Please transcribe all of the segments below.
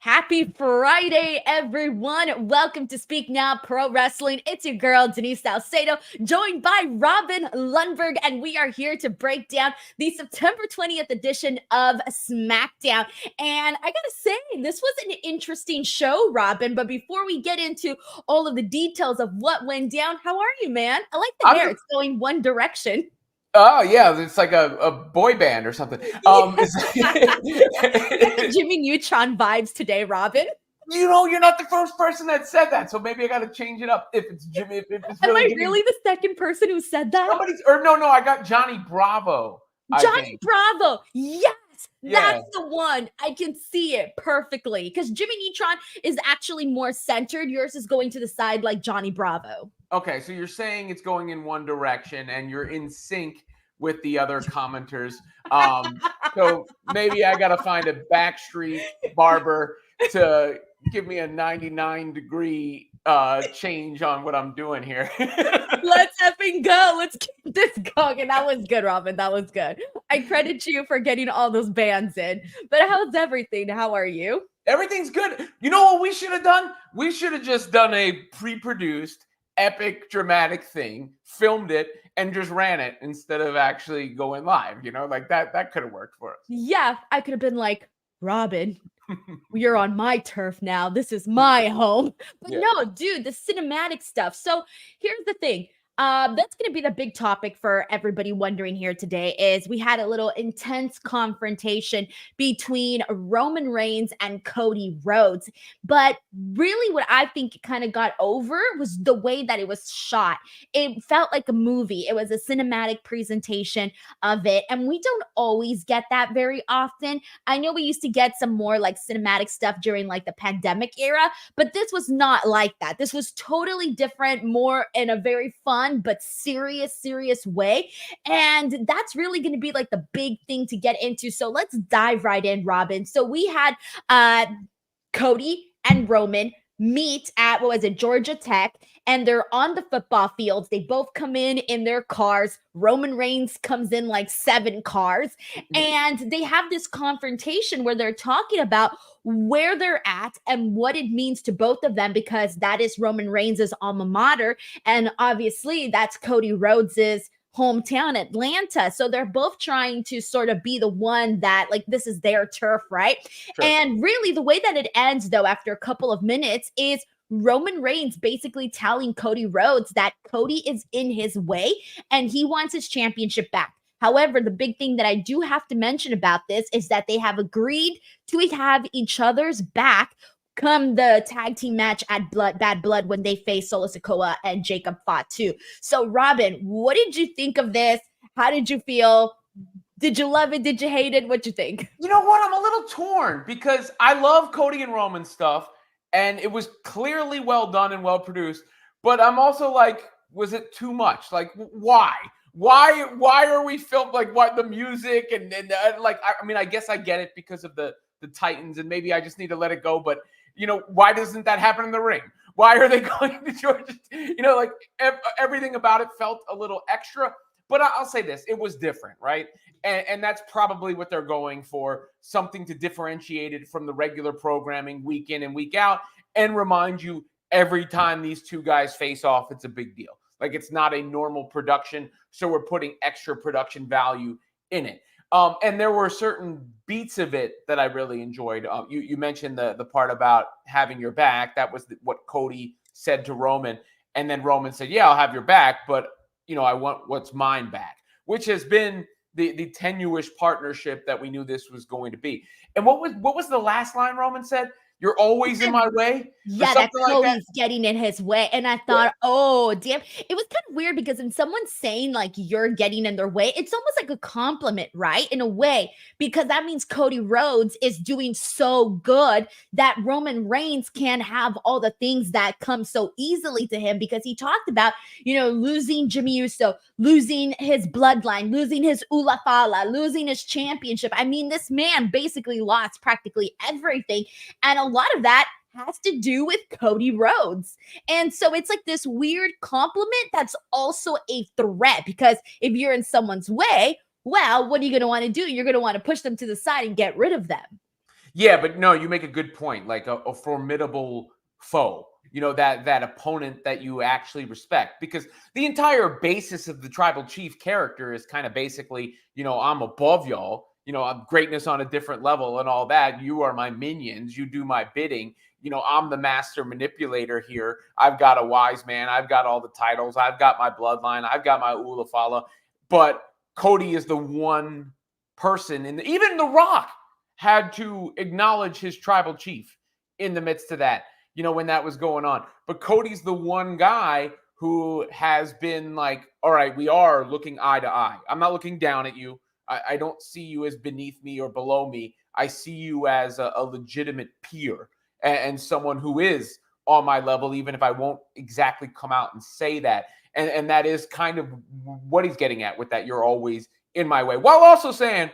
Happy Friday, everyone. Welcome to Speak Now Pro Wrestling. It's your girl, Denise Salcedo, joined by Robin Lundberg, and we are here to break down the September 20th edition of Smackdown. And I gotta say, this was an interesting show, Robin, but before we get into all of the details of what went down, how are you, man? I like the hair. It's going one direction. Oh yeah, it's like a boy band or something. I got Jimmy Neutron vibes today, Robin. You're not the first person that said that, so maybe I got to change it up. If it's Jimmy, if it's really. Am I really the second person who said that? No, I got Johnny Bravo. Johnny Bravo, yes. That's the one. I can see it perfectly because Jimmy Neutron is actually more centered. Yours is going to the side like Johnny Bravo. Okay, so you're saying it's going in one direction and you're in sync with the other commenters. So maybe I got to find a backstreet barber to give me a 99-degree change on what I'm doing here. Let's effing go. Let's keep this going. And that was good, Robin. That was good. I credit you for getting all those bands in. But how's everything? How are you? Everything's good. You know what we should have done? We should have just done a pre-produced, epic, dramatic thing, filmed it, and just ran it instead of actually going live. Like that could have worked for us. Yeah, I could have been like, Robin, you're on my turf now. This is my home. But no, dude, the cinematic stuff. So here's the thing. That's going to be the big topic for everybody wondering here today is we had a little intense confrontation between Roman Reigns and Cody Rhodes. But really what I think kind of got over was the way that it was shot. It felt like a movie. It was a cinematic presentation of it. And we don't always get that very often. I know we used to get some more like cinematic stuff during like the pandemic era, but this was not like that. This was totally different, more in a very fun but serious way. And that's really going to be like the big thing to get into. So let's dive right in, Robin. So we had Cody and Roman meet at, Georgia Tech, and they're on the football fields. They both come in their cars. Roman Reigns comes in like 7 cars, and they have this confrontation where they're talking about where they're at and what it means to both of them, because that is Roman Reigns' alma mater, and obviously that's Cody Rhodes' hometown, Atlanta. So they're both trying to sort of be the one that like this is their turf, right? Sure. And really the way that it ends though after a couple of minutes is Roman Reigns basically telling Cody Rhodes that Cody is in his way and he wants his championship back. However, the big thing that I do have to mention about this is that they have agreed to have each other's back come the tag team match at Bad Blood when they face Solo Sikoa and Jacob Fatu. So, Robin, what did you think of this? How did you feel? Did you love it? Did you hate it? What'd you think? You know what? I'm a little torn because I love Cody and Roman stuff, and it was clearly well done and well produced. But I'm also like, was it too much? Like, why? Why are we filmed like what the music and like? I mean, I guess I get it because of the Titans, and maybe I just need to let it go. But why doesn't that happen in the ring? Why are they going to Georgia? Like everything about it felt a little extra. But I'll say this, it was different, right? And that's probably what they're going for, something to differentiate it from the regular programming week in and week out and remind you every time these two guys face off, it's a big deal. Like it's not a normal production, so we're putting extra production value in it. And there were certain beats of it that I really enjoyed. You mentioned the part about having your back. That was what Cody said to Roman. And then Roman said, yeah, I'll have your back, but I want what's mine back, which has been the tenuous partnership that we knew this was going to be. And what was the last line Roman said? You're always in my way. Yeah, that's Cody's getting in his way. And I thought, oh, damn. It was kind of weird because when someone's saying like you're getting in their way, it's almost like a compliment, right? In a way, because that means Cody Rhodes is doing so good that Roman Reigns can have all the things that come so easily to him, because he talked about, losing Jimmy Uso, losing his bloodline, losing his Ula Fala, losing his championship. I mean, this man basically lost practically everything. And a lot of that has to do with Cody Rhodes. And so it's like this weird compliment that's also a threat, because if you're in someone's way, well, what are you going to want to do? You're going to want to push them to the side and get rid of them. Yeah, but no, you make a good point. Like a formidable foe, that opponent that you actually respect, because the entire basis of the tribal chief character is kind of basically, I'm above y'all, I'm greatness on a different level and all that. You are my minions. You do my bidding. I'm the master manipulator here. I've got a wise man. I've got all the titles. I've got my bloodline. I've got my Ulafala. But Cody is the one person, and even The Rock had to acknowledge his tribal chief in the midst of that, when that was going on. But Cody's the one guy who has been like, all right, we are looking eye to eye. I'm not looking down at you. I don't see you as beneath me or below me. I see you as a legitimate peer and someone who is on my level, even if I won't exactly come out and say that. And that is kind of what he's getting at with that. You're always in my way, while also saying,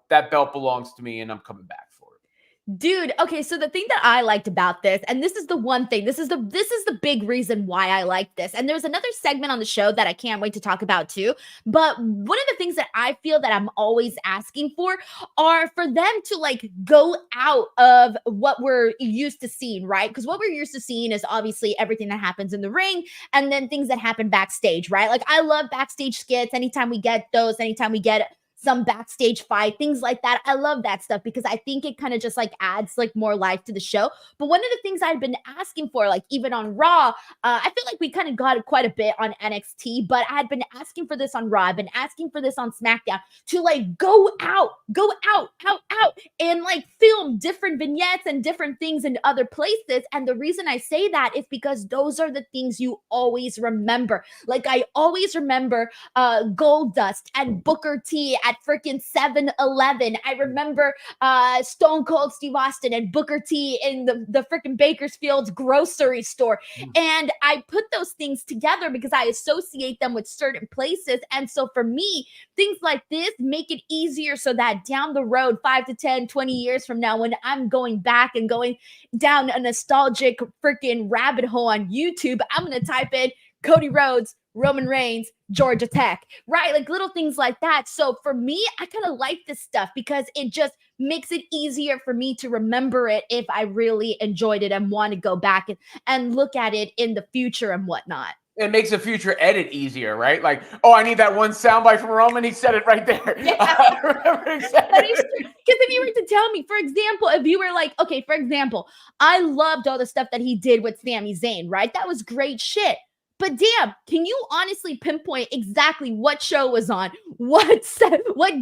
that belt belongs to me and I'm coming back for it. Dude, okay, so the thing that I liked about this, and this is the one thing, this is the big reason why I like this. And there's another segment on the show that I can't wait to talk about too. But one of the things that I feel that I'm always asking for are for them to like go out of what we're used to seeing, right? Because what we're used to seeing is obviously everything that happens in the ring and then things that happen backstage, right? Like I love backstage skits anytime we get those, anytime we get some backstage fight, things like that. I love that stuff because I think it kind of just like adds like more life to the show. But one of the things I've been asking for, like even on Raw, I feel like we kind of got it quite a bit on NXT, but I had been asking for this on Raw. I've been asking for this on SmackDown to like go out, and like film different vignettes and different things in other places. And the reason I say that is because those are the things you always remember. Like I always remember Goldust and Booker T at freaking 7-Eleven. I remember Stone Cold Steve Austin and Booker T in the freaking Bakersfield grocery store. And I put those things together because I associate them with certain places. And so for me, things like this make it easier so that down the road, 5 to 10, 20 years from now, when I'm going back and going down a nostalgic freaking rabbit hole on YouTube, I'm going to type in Cody Rhodes, Roman Reigns, Georgia Tech, right? Like little things like that. So for me, I kind of like this stuff because it just makes it easier for me to remember it if I really enjoyed it and want to go back and look at it in the future and whatnot. It makes a future edit easier, right? Like, oh, I need that one soundbite from Roman. He said it right there. Yeah. I remember exactly. Because if you were to tell me, for example, if you were like, okay, for example, I loved all the stuff that he did with Sami Zayn, right? That was great shit. But damn, can you honestly pinpoint exactly what show was on, what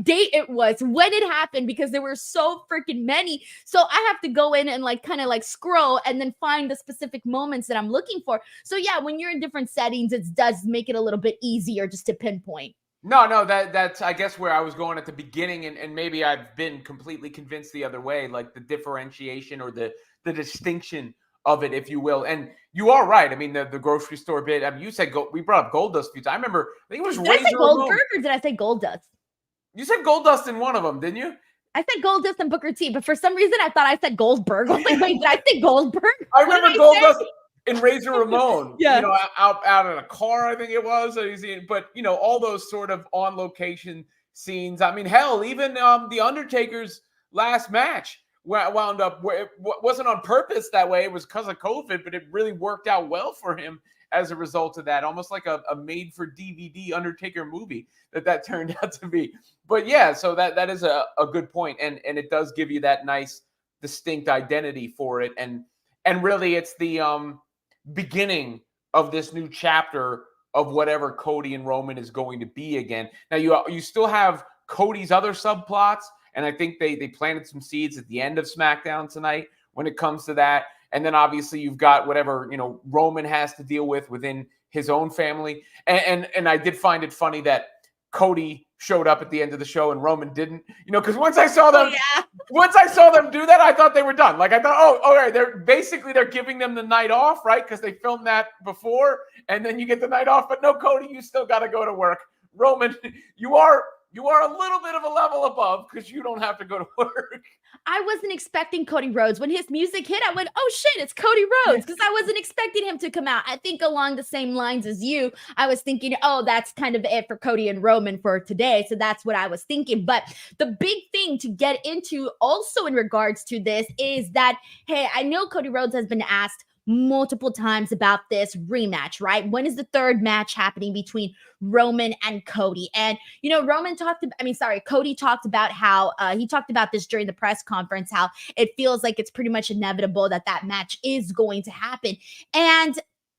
date it was, when it happened? Because there were so freaking many. So I have to go in and like kind of like scroll and then find the specific moments that I'm looking for. So yeah, when you're in different settings, it does make it a little bit easier just to pinpoint. No, that's I guess where I was going at the beginning, and maybe I've been completely convinced the other way, like the differentiation or the distinction of it, if you will. And you are right. I mean, the grocery store bit. I mean, you said we brought up Goldust few times. I remember. I think it was Did I say Goldberg or did I say Goldust? You said Goldust in one of them, didn't you? I said Goldust and Booker T, but for some reason I thought I said Goldberg. I was like, wait, did I say Goldberg? I remember Goldust and Razor Ramon. Yeah. Out in a car, I think it was. But all those sort of on location scenes. I mean, hell, even the Undertaker's last match wound up where it wasn't on purpose that way. It was because of COVID, but it really worked out well for him as a result of that. Almost like a made for DVD Undertaker movie that turned out to be. But yeah, so that is a good point. And it does give you that nice distinct identity for it. And really it's the beginning of this new chapter of whatever Cody and Roman is going to be again. Now you still have Cody's other subplots. And I think they planted some seeds at the end of SmackDown tonight when it comes to that. And then obviously you've got whatever, Roman has to deal with within his own family. And I did find it funny that Cody showed up at the end of the show and Roman didn't, because once I saw them do that, I thought they were done. Like I thought, oh, all right, they're giving them the night off, right? Because they filmed that before and then you get the night off. But no, Cody, you still got to go to work. Roman, you are you are a little bit of a level above because you don't have to go to work. I wasn't expecting Cody Rhodes. When his music hit, I went, oh shit, it's Cody Rhodes, because I wasn't expecting him to come out. I think along the same lines as you, I was thinking, oh, that's kind of it for Cody and Roman for today. So that's what I was thinking. But the big thing to get into also in regards to this is that, hey, I know Cody Rhodes has been asked multiple times about this rematch, right? When is the third match happening between Roman and Cody? And, you know, Cody talked about how he talked about this during the press conference, how it feels like it's pretty much inevitable that that match is going to happen. And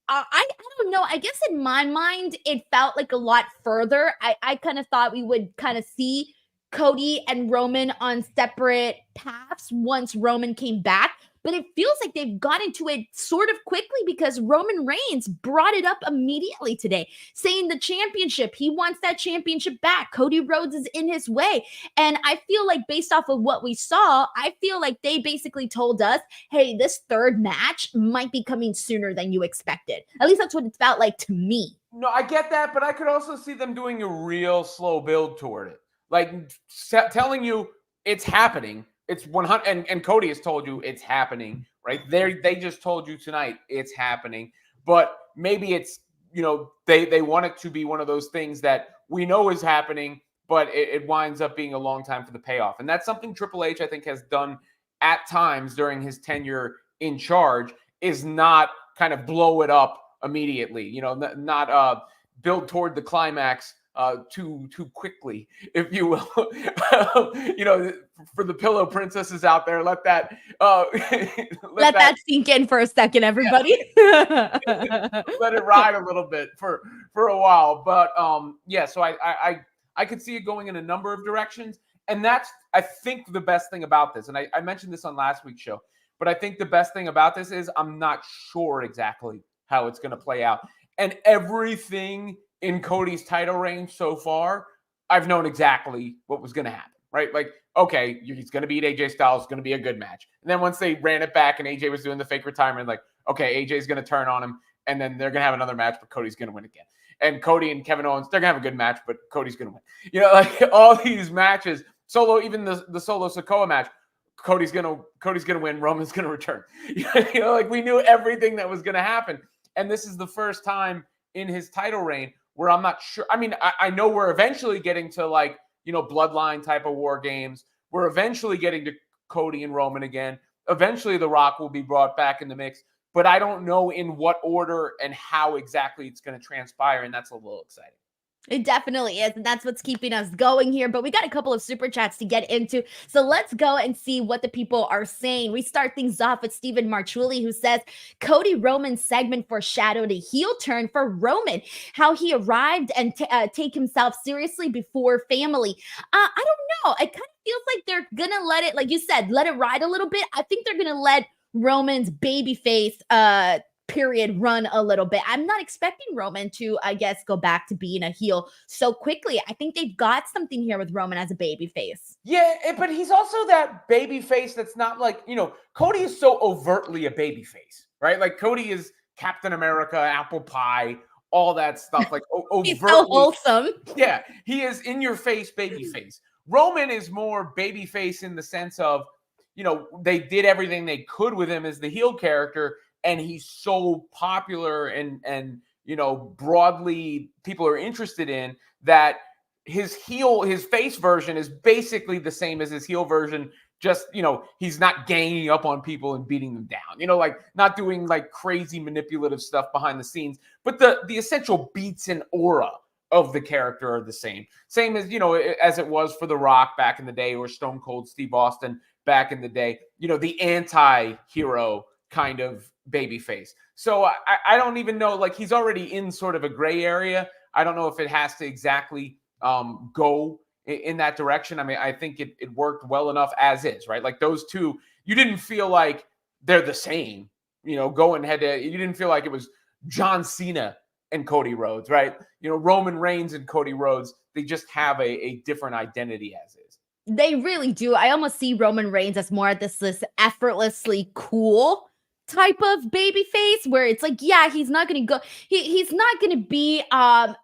I don't know. I guess in my mind, it felt like a lot further. I kind of thought we would kind of see Cody and Roman on separate paths once Roman came back. But it feels like they've gotten to it sort of quickly because Roman Reigns brought it up immediately today, saying the championship, he wants that championship back. Cody Rhodes is in his way. And I feel like based off of what we saw, I feel like they basically told us, hey, this third match might be coming sooner than you expected. At least that's what it felt like to me. No, I get that, but I could also see them doing a real slow build toward it. Like telling you it's happening. It's 100, and Cody has told you it's happening, right? They just told you tonight it's happening, but maybe it's, you know, they want it to be one of those things that we know is happening, but it winds up being a long time for the payoff. And that's something Triple H, I think, has done at times during his tenure in charge, is not kind of blow it up immediately, you know, not build toward the climax too quickly, if you will. You know, for the pillow princesses out there, let that let that sink in for a second, everybody. Yeah. Let it ride a little bit for a while. But yeah, so I could see it going in a number of directions. And that's, I think, the best thing about this. And I mentioned this on last week's show, but I think the best thing about this is I'm not sure exactly how it's going to play out. And everything in Cody's title reign so far, I've known exactly what was going to happen, right? Like, okay, he's going to beat AJ Styles. It's going to be a good match. And then once they ran it back and AJ was doing the fake retirement, like, okay, AJ's going to turn on him, and then they're going to have another match, but Cody's going to win again. And Cody and Kevin Owens, they're going to have a good match, but Cody's going to win. You know, like all these matches, Solo, even the Solo Sikoa match, Cody's gonna win, Roman's going to return. You know, like we knew everything that was going to happen. And this is the first time in his title reign where I'm not sure. I mean, I know we're eventually getting to, like, you know, bloodline type of war games. We're eventually getting to Cody and Roman again. Eventually The Rock will be brought back in the mix, but I don't know in what order and how exactly it's going to transpire. And that's a little exciting. It definitely is, and that's what's keeping us going here. But we got a couple of super chats to get into, so let's go and see what the people are saying. We start things off with Stephen Marchuli, who says, Cody Roman's segment foreshadowed a heel turn for Roman, how he arrived and take himself seriously before family. I don't know. It kind of feels like they're gonna let it, like you said, let it ride a little bit. I think they're gonna let Roman's babyface period run a little bit. I'm not expecting Roman to, I guess, go back to being a heel so quickly. I think they've got something here with Roman as a babyface. Yeah, but he's also that babyface that's not like, you know, Cody is so overtly a babyface, right? Like Cody is Captain America, apple pie, all that stuff. Like overtly. He's so wholesome. Yeah, he is in your face babyface. Roman is more babyface in the sense of, you know, they did everything they could with him as the heel character, and he's so popular and you know, broadly people are interested in that his face version is basically the same as his heel version. Just, you know, he's not ganging up on people and beating them down, you know, like not doing like crazy manipulative stuff behind the scenes, but the essential beats and aura of the character are the same as, you know, as it was for The Rock back in the day, or Stone Cold Steve Austin back in the day, you know, the anti-hero kind of babyface. So I don't even know, like he's already in sort of a gray area. I don't know if it has to exactly go in that direction. I mean, I think it worked well enough as is, right? Like those two, you didn't feel like they're the same, you know, going head to, you didn't feel like it was John Cena and Cody Rhodes, right? You know, Roman Reigns and Cody Rhodes, they just have a different identity as is. They really do. I almost see Roman Reigns as more of this effortlessly cool type of baby face where it's like, yeah, he's not gonna go, he's not gonna be I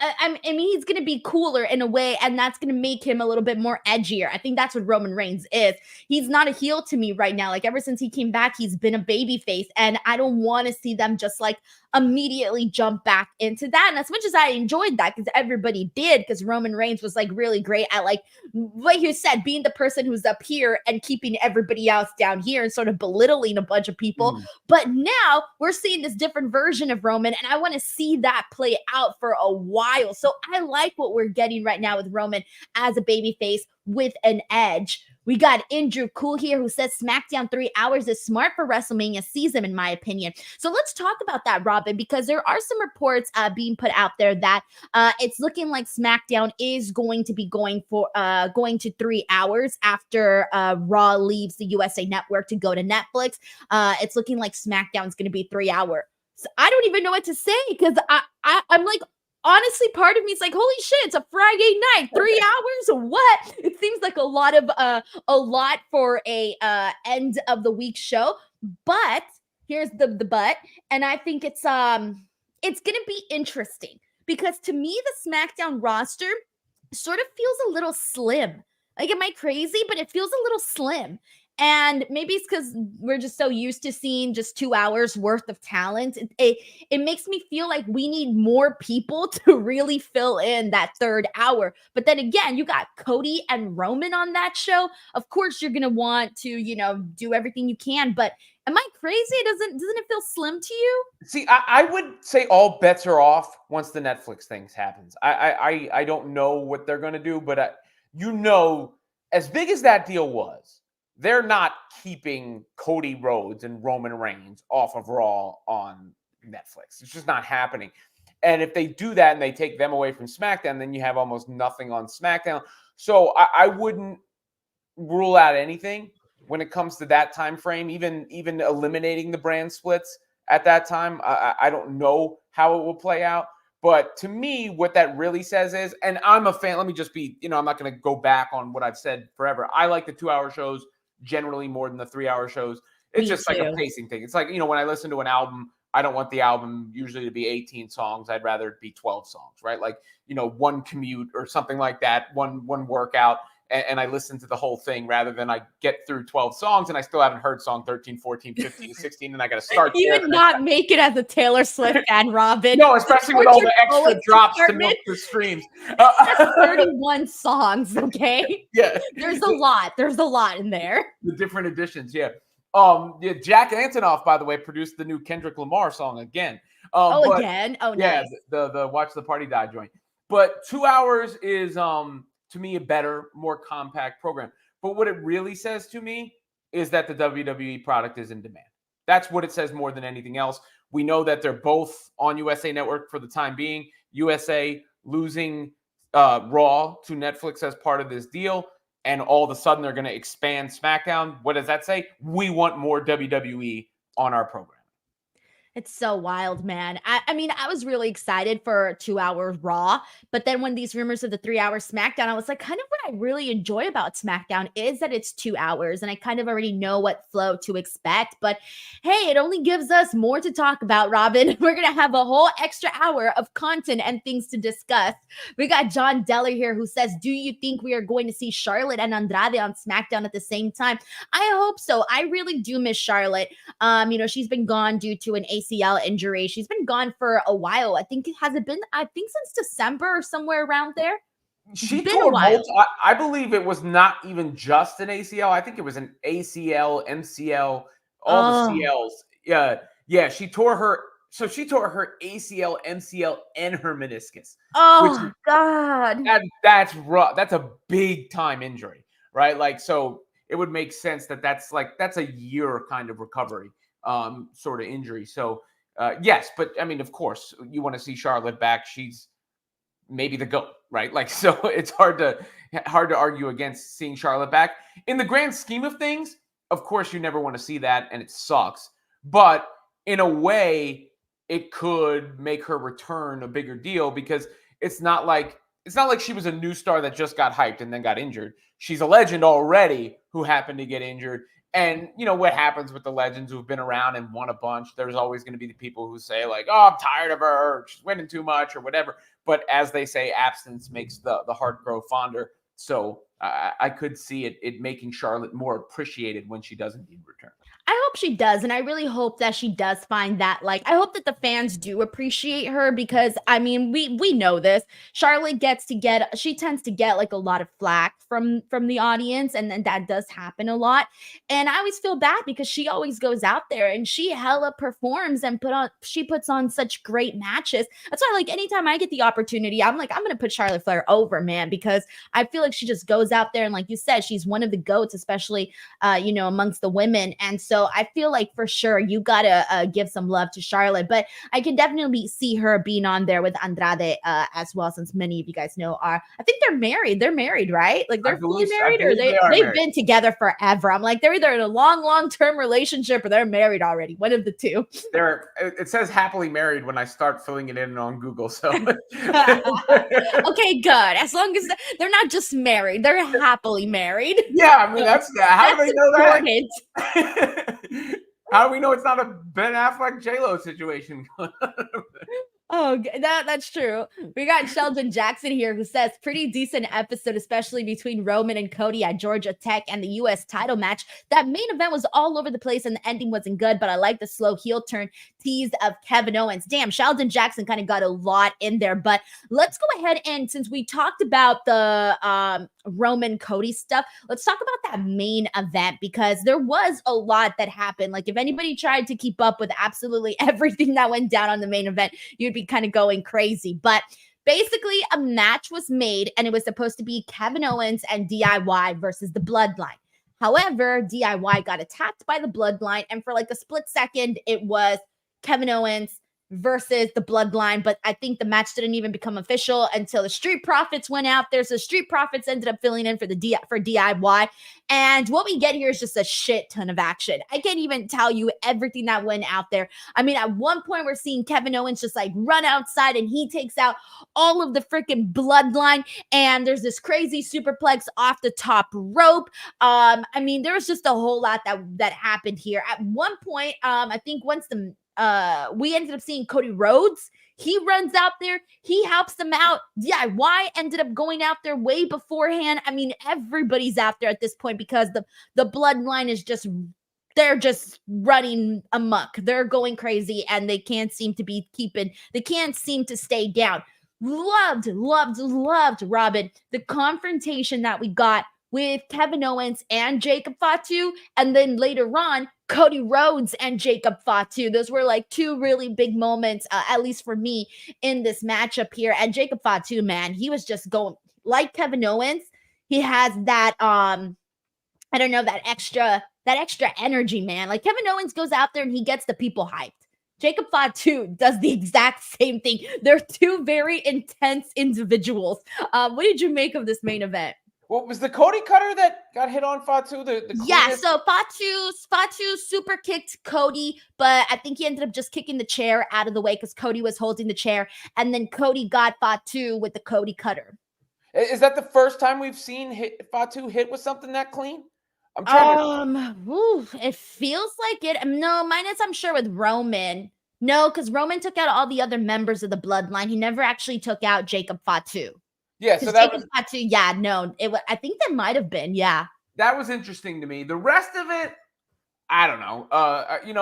mean he's gonna be cooler in a way, and that's gonna make him a little bit more edgier. I think that's what Roman Reigns is. He's not a heel to me right now. Like ever since he came back, he's been a baby face, and I don't want to see them just like immediately jump back into that. And as much as I enjoyed that, because everybody did, because Roman Reigns was like really great at like what you said, being the person who's up here and keeping everybody else down here and sort of belittling a bunch of people. But now we're seeing this different version of Roman, and I want to see that play out for a while. So I like what we're getting right now with Roman as a babyface with an edge. We got Andrew Cool here who says SmackDown 3 hours is smart for WrestleMania season, in my opinion. So let's talk about that, Robin, because there are some reports being put out there that it's looking like SmackDown is going to be going to 3 hours after Raw leaves the USA Network to go to Netflix. It's looking like SmackDown is going to be 3 hours. So I don't even know what to say, because I'm like, honestly, part of me is like, holy shit, it's a Friday night, 3 hours? What? It seems like a lot for a end of the week show. But here's the but, and I think it's gonna be interesting, because to me, the SmackDown roster sort of feels a little slim. Like, am I crazy? But it feels a little slim. And maybe it's because we're just so used to seeing just 2 hours worth of talent. It makes me feel like we need more people to really fill in that third hour. But then again, you got Cody and Roman on that show. Of course, you're going to want to, do everything you can. But am I crazy? Doesn't it feel slim to you? See, I would say all bets are off once the Netflix thing happens. I don't know what they're going to do, but as big as that deal was, they're not keeping Cody Rhodes and Roman Reigns off of Raw on Netflix. It's just not happening. And if they do that and they take them away from SmackDown, then you have almost nothing on SmackDown. So I wouldn't rule out anything when it comes to that time frame, even eliminating the brand splits at that time. I don't know how it will play out. But to me, what that really says is, and I'm a fan, let me just be, I'm not going to go back on what I've said forever. I like the 2-hour shows generally more than the 3-hour shows. It's just like a pacing thing. It's like, when I listen to an album, I don't want the album usually to be 18 songs. I'd rather it be 12 songs, right? Like, one commute or something like that, one workout, and I listen to the whole thing rather than I get through 12 songs and I still haven't heard song 13, 14, 15, 16, and I got to start. You would not make it as a Taylor Swift fan, Robin. No, especially with all the extra drops to milk the streams. That's 31 songs, okay? Yeah. There's a lot. There's a lot in there. The different editions, yeah. Jack Antonoff, by the way, produced the new Kendrick Lamar song again. Again? Oh, yeah, nice. The Watch the Party Die joint. But 2 hours is to me a better, more compact program. But what it really says to me is that the WWE product is in demand. That's what it says more than anything else. We know that they're both on USA Network for the time being. USA losing Raw to Netflix as part of this deal. And all of a sudden, they're going to expand SmackDown. What does that say? We want more WWE on our program. It's so wild, man. I mean, I was really excited for 2 hours Raw, but then when these rumors of the 3-hour SmackDown, I was like, kind of what I really enjoy about SmackDown is that it's 2 hours, and I kind of already know what flow to expect. But hey, it only gives us more to talk about, Robin. We're gonna have a whole extra hour of content and things to discuss. We got John Deller here who says, "Do you think we are going to see Charlotte and Andrade on SmackDown at the same time?" I hope so. I really do miss Charlotte. She's been gone due to an ACL injury. She's been gone for a while. I think since December or somewhere around there. She tore multiple. I believe it was not even just an ACL. I think it was an ACL, MCL, all the CLs. Yeah. She tore her ACL, MCL, and her meniscus. Oh God. That's rough. That's a big time injury, right? Like, so it would make sense that's a year kind of recovery. Sort of injury. So yes, but I mean, of course, you want to see Charlotte back. She's maybe the GOAT, right? Like, so it's hard to argue against seeing Charlotte back. In the grand scheme of things, of course, you never want to see that, and it sucks. But in a way, it could make her return a bigger deal, because it's not like she was a new star that just got hyped and then got injured. She's a legend already who happened to get injured. And you know what happens with the legends who've been around and won a bunch. There's always going to be the people who say like, "Oh, I'm tired of her. Or she's winning too much," or whatever. But as they say, absence makes the heart grow fonder. So I could see it making Charlotte more appreciated when she does indeed return. I hope she does, and I really hope that she does find that, like, I hope that the fans do appreciate her because, I mean, we know this. Charlotte she tends to get, like, a lot of flack from the audience, and then that does happen a lot, and I always feel bad because she always goes out there and she hella performs and she puts on such great matches. That's why, like, anytime I get the opportunity, I'm like, I'm gonna put Charlotte Flair over, man, because I feel like she just goes out there and, like you said, she's one of the GOATs, especially, amongst the women, and so I feel like for sure you gotta give some love to Charlotte, but I can definitely see her being on there with Andrade as well, since many of you guys know I think they're married. They're married, right? Like they're fully married, or they've been together forever. I'm like, they're either in a long-term relationship or they're married already. One of the two. It says happily married when I start filling it in on Google. So okay, good. As long as they're not just married, they're happily married. Yeah, I mean that's how do they know important. that? How do we know it's not a Ben Affleck J-Lo situation? Oh, that's true. We got Sheldon Jackson here who says, pretty decent episode, especially between Roman and Cody at Georgia Tech and the U.S. title match. That main event was all over the place and the ending wasn't good, but I like the slow heel turn tease of Kevin Owens. Damn, Sheldon Jackson kind of got a lot in there, but let's go ahead and since we talked about the Roman Cody stuff, let's talk about that main event because there was a lot that happened. Like if anybody tried to keep up with absolutely everything that went down on the main event, you'd be kind of going crazy. But basically a match was made and it was supposed to be Kevin Owens and DIY versus the Bloodline. However, DIY got attacked by the Bloodline and for like a split second, it was Kevin Owens versus the Bloodline, but I think the match didn't even become official until the Street Profits went out there. So Street Profits ended up filling in for DIY, and what we get here is just a shit ton of action. I can't even tell you everything that went out there. I mean, at one point we're seeing Kevin Owens just like run outside and he takes out all of the freaking Bloodline, and there's this crazy superplex off the top rope. I mean, there was just a whole lot that happened here. At one point, I think once we ended up seeing Cody Rhodes. He runs out there. He helps them out. DIY ended up going out there way beforehand. I mean, everybody's out there at this point because the Bloodline is they're just running amok. They're going crazy and they can't seem to stay down. Loved, Robin, the confrontation that we got with Kevin Owens and Jacob Fatu, and then later on, Cody Rhodes and Jacob Fatu. Those were like two really big moments, at least for me, in this matchup here. And Jacob Fatu, man, he was just going like Kevin Owens. He has that, I don't know, that extra energy, man. Like Kevin Owens goes out there and he gets the people hyped. Jacob Fatu does the exact same thing. They're two very intense individuals. What did you make of this main event? What was the Cody cutter that got hit on Fatu? Yeah, so Fatu super kicked Cody, but I think he ended up just kicking the chair out of the way because Cody was holding the chair, and then Cody got Fatu with the Cody cutter. Is that the first time we've seen Fatu hit with something that clean? I'm trying it feels like it. No, minus I'm sure with Roman. No, because Roman took out all the other members of the Bloodline. He never actually took out Jacob Fatu. Yeah, so that was Fatu. Yeah, no, I think that might have been. Yeah, that was interesting to me. The rest of it, I don't know.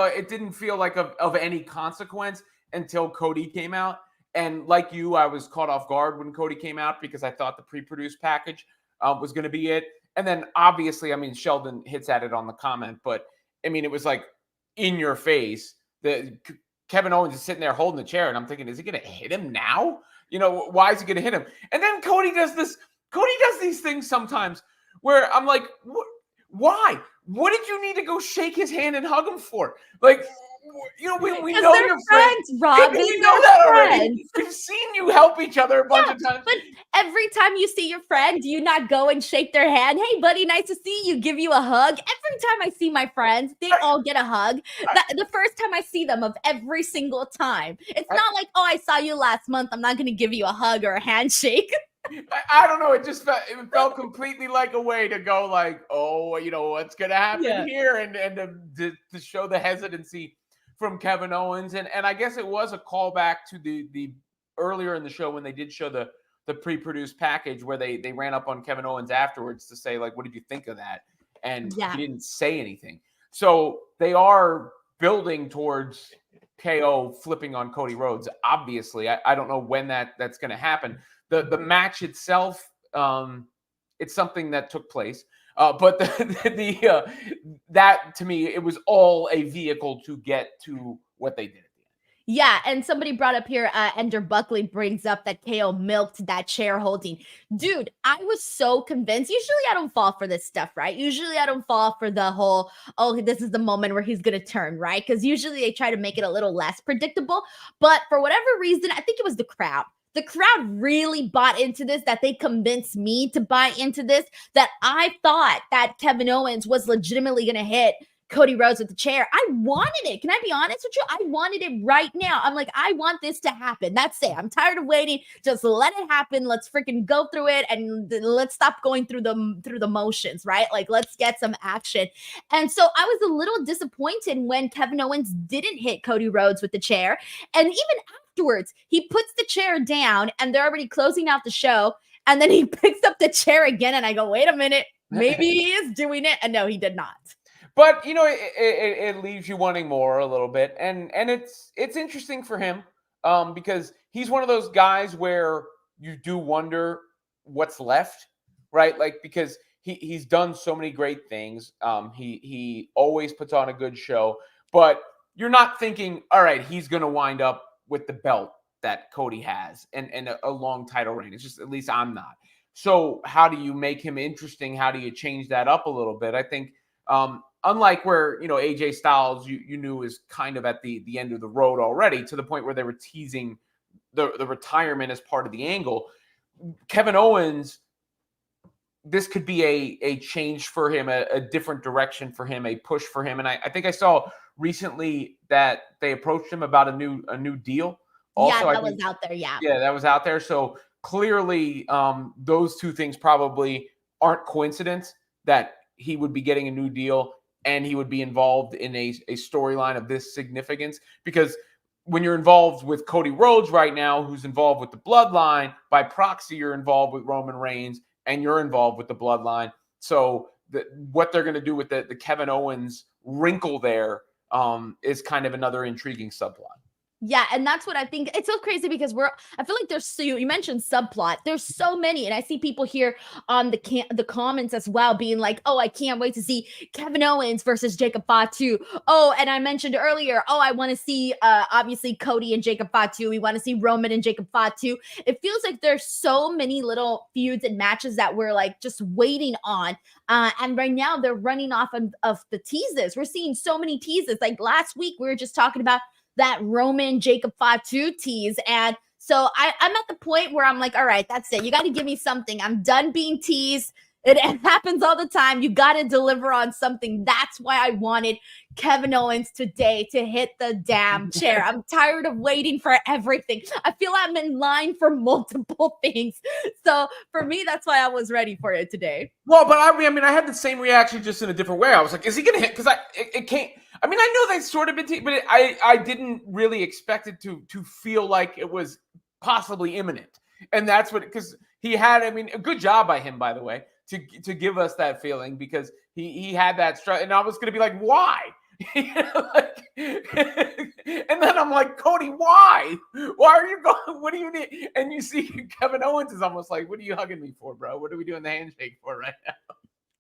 It didn't feel like of any consequence until Cody came out. And like you, I was caught off guard when Cody came out because I thought the pre-produced package was going to be it. And then obviously, I mean, Sheldon hits at it on the comment, but I mean, it was like in your face. Kevin Owens is sitting there holding the chair, and I'm thinking, is he going to hit him now? Why is he going to hit him? And then Cody does this. Cody does these things sometimes where I'm like, why? What did you need to go shake his hand and hug him for? Like, we know you're friends, Rob. We know that already. We've seen you help each other a bunch of times. But every time you see your friend, do you not go and shake their hand? Hey, buddy, nice to see you. Give you a hug. Every time I see my friends, they all get a hug. The first time I see them of every single time. It's not like, oh, I saw you last month. I'm not going to give you a hug or a handshake. I don't know. It felt completely like a way to go like, oh, what's gonna happen here, and to show the hesitancy from Kevin Owens, and I guess it was a callback to the earlier in the show when they did show the pre-produced package where they ran up on Kevin Owens afterwards to say like, what did you think of that? And he didn't say anything. So they are building towards KO flipping on Cody Rhodes. Obviously, I don't know when that's going to happen. The match itself, it's something that took place, but that to me, it was all a vehicle to get to what they did. Yeah, and somebody brought up here, Ender Buckley brings up that KO milked that chair holding. Dude, I was so convinced. Usually I don't fall for this stuff, right? Usually I don't fall for the whole, oh, this is the moment where he's going to turn, right? Because usually they try to make it a little less predictable. But for whatever reason, I think it was the crowd. The crowd really bought into this, that they convinced me to buy into this, that I thought that Kevin Owens was legitimately going to hit Cody Rhodes with the chair. I wanted it. Can I be honest with you? I wanted it right now. I'm like, I want this to happen. That's it. I'm tired of waiting. Just let it happen. Let's freaking go through it and let's stop going through the motions, right? Like, let's get some action. And so I was a little disappointed when Kevin Owens didn't hit Cody Rhodes with the chair. And even afterwards, he puts the chair down and they're already closing out the show. And then he picks up the chair again. And I go, wait a minute. Maybe he is doing it. And no, he did not. But it leaves you wanting more a little bit, and it's interesting for him because he's one of those guys where you do wonder what's left, right? Like, because he's done so many great things. He always puts on a good show, but you're not thinking, all right, he's going to wind up with the belt that Cody has and a long title reign. It's just, at least I'm not. So how do you make him interesting? How do you change that up a little bit? I think. Unlike where, AJ Styles, you knew is kind of at the end of the road already, to the point where they were teasing the retirement as part of the angle. Kevin Owens, this could be a change for him, a different direction for him, a push for him. And I think I saw recently that they approached him about a new deal. Also, yeah, that was out there. Yeah, that was out there. So clearly, those two things probably aren't coincidence, that he would be getting a new deal and he would be involved in a storyline of this significance. Because when you're involved with Cody Rhodes right now, who's involved with the Bloodline, by proxy, you're involved with Roman Reigns and you're involved with the Bloodline. So what they're going to do with the Kevin Owens wrinkle there is kind of another intriguing subplot. Yeah, and that's what I think. It's so crazy because I feel like there's so, you mentioned subplot. There's so many, and I see people here on the comments as well being like, "Oh, I can't wait to see Kevin Owens versus Jacob Fatu." Oh, and I mentioned earlier, "Oh, I want to see obviously Cody and Jacob Fatu. We want to see Roman and Jacob Fatu." It feels like there's so many little feuds and matches that we're like just waiting on. And right now they're running off of the teases. We're seeing so many teases. Like last week, we were just talking about that Roman Jacob Fatu tease. And so I'm at the point where I'm like, all right, that's it. You got to give me something. I'm done being teased. It happens all the time. You got to deliver on something. That's why I wanted Kevin Owens today to hit the damn chair. I'm tired of waiting for everything. I feel I'm in line for multiple things. So for me, that's why I was ready for it today. Well, but I mean, I had the same reaction, just in a different way. I was like, is he going to hit? Because it can't. I mean, I know they sort of been, but I didn't really expect it to feel like it was possibly imminent. And that's what, because he had, I mean, a good job by him, by the way, to give us that feeling, because he had that strut, and I was going to be like, why? And then I'm like, Cody, why are you going? What do you need? And you see Kevin Owens is almost like, what are you hugging me for, bro? What are we doing the handshake for right now?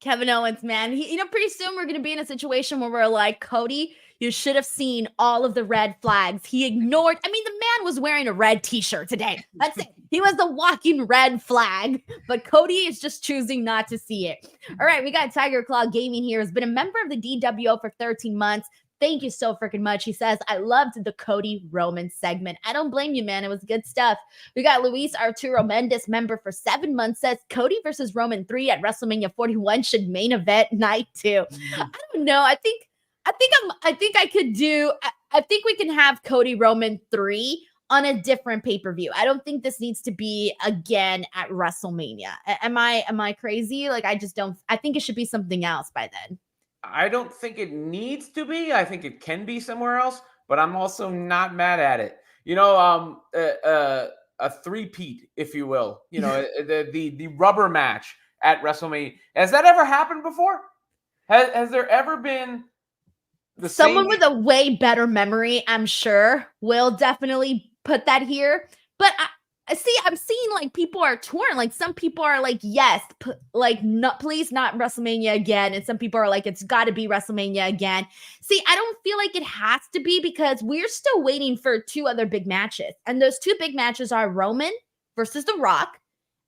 Kevin Owens, man, pretty soon we're going to be in a situation where we're like, Cody, you should have seen all of the red flags. He ignored. I mean, the man was wearing a red t-shirt today. That's it. He was the walking red flag, but Cody is just choosing not to see it. All right, we got Tiger Claw Gaming here. Has been a member of the DWO for 13 months. Thank you so freaking much. He says, I loved the Cody Roman segment. I don't blame you, man. It was good stuff. We got Luis Arturo Mendez, member for 7 months, says Cody versus Roman 3 at WrestleMania 41 should main event night 2. I don't know. I think we can have Cody Roman 3 on a different pay-per-view. I don't think this needs to be again at WrestleMania. Am I crazy? Like, I just don't. I think it should be something else by then. I don't think it needs to be. I think it can be somewhere else, but I'm also not mad at it. A three-peat, if you will. The rubber match at WrestleMania. Has that ever happened before? Has there ever been someone with a way better memory, I'm sure, will definitely put that here. But I see, I'm seeing like people are torn. Like some people are like, yes, please not WrestleMania again. And some people are like, it's got to be WrestleMania again. See, I don't feel like it has to be because we're still waiting for 2 other big matches. And those 2 big matches are Roman versus The Rock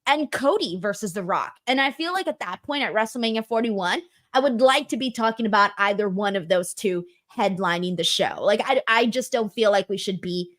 and Cody versus The Rock. And I feel like at that point at WrestleMania 41, I would like to be talking about either one of those 2 headlining the show. Like, I just don't feel like we should be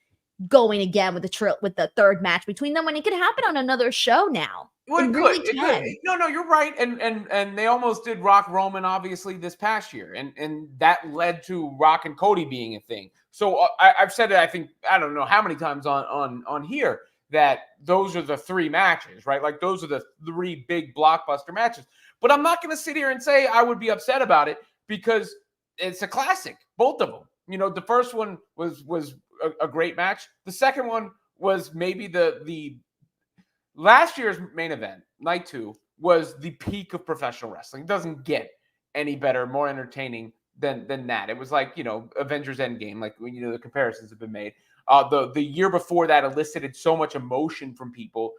going again with the third match between them when it could happen on another show now. Well, it really could. No, you're right. And they almost did Rock Roman, obviously, this past year. And that led to Rock and Cody being a thing. So I've said it, I think, I don't know how many times on here, that those are the 3 matches, right? Like, those are the 3 big blockbuster matches. But I'm not going to sit here and say I would be upset about it because it's a classic, both of them. The first one was a great match. The second one was maybe the last year's main event, night 2, was the peak of professional wrestling. It doesn't get any better, more entertaining than that. It was like, Avengers Endgame, like, the comparisons have been made. The year before that elicited so much emotion from people,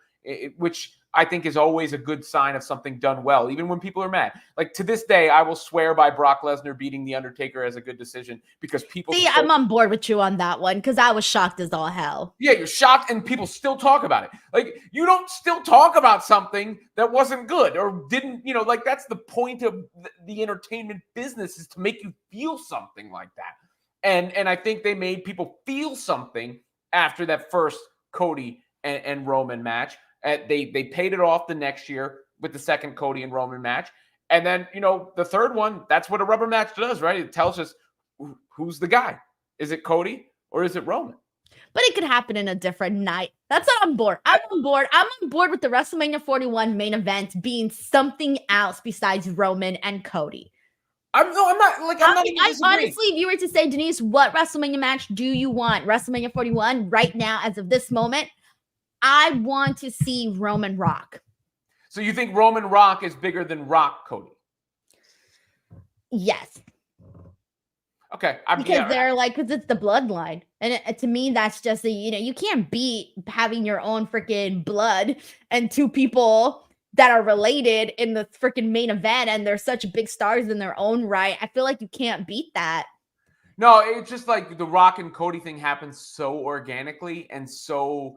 which I think is always a good sign of something done well, even when people are mad. Like, to this day, I will swear by Brock Lesnar beating The Undertaker as a good decision because people... See, I'm on board with you on that one because I was shocked as all hell. Yeah, you're shocked and people still talk about it. Like, you don't still talk about something that wasn't good or didn't, like, that's the point of the entertainment business, is to make you feel something like that. And I think they made people feel something after that first Cody and Roman match. They paid it off the next year with the second Cody and Roman match. And then, the third one, that's what a rubber match does, right? It tells us who's the guy. Is it Cody or is it Roman? But it could happen in a different night. That's what I'm bored. I'm on board. I'm on board with the WrestleMania 41 main event being something else besides Roman and Cody. I'm not even disagreeing. Honestly, if you were to say, Denise, what WrestleMania match do you want? WrestleMania 41 right now, as of this moment, I want to see Roman Rock. So you think Roman Rock is bigger than Rock Cody? Yes. Okay. Because it's the bloodline. And to me, that's just you can't beat having your own freaking blood and 2 people that are related in the freaking main event, and they're such big stars in their own right. I feel like you can't beat that. No, it's just like the Rock and Cody thing happens so organically and so,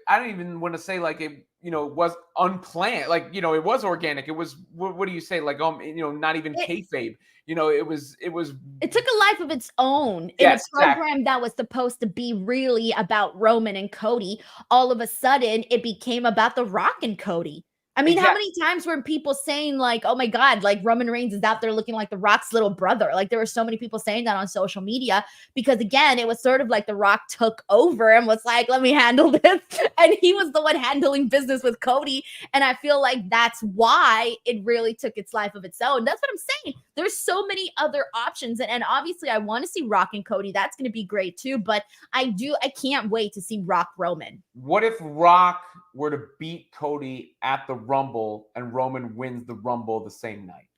I don't even want to say like it, was unplanned. Like, it was organic. It was, what do you say? Like, not even kayfabe. It took a life of its own in a program that was supposed to be really about Roman and Cody. All of a sudden, it became about The Rock and Cody. I mean, how many times were people saying like, oh my God, like Roman Reigns is out there looking like The Rock's little brother? Like, there were so many people saying that on social media because, again, it was sort of like The Rock took over and was like, let me handle this. And he was the one handling business with Cody. And I feel like that's why it really took its life of its own. That's what I'm saying. There's so many other options. And obviously, I want to see Rock and Cody. That's going to be great too. But I can't wait to see Rock Roman. What if Rock were to beat Cody at the Rumble and Roman wins the Rumble the same night?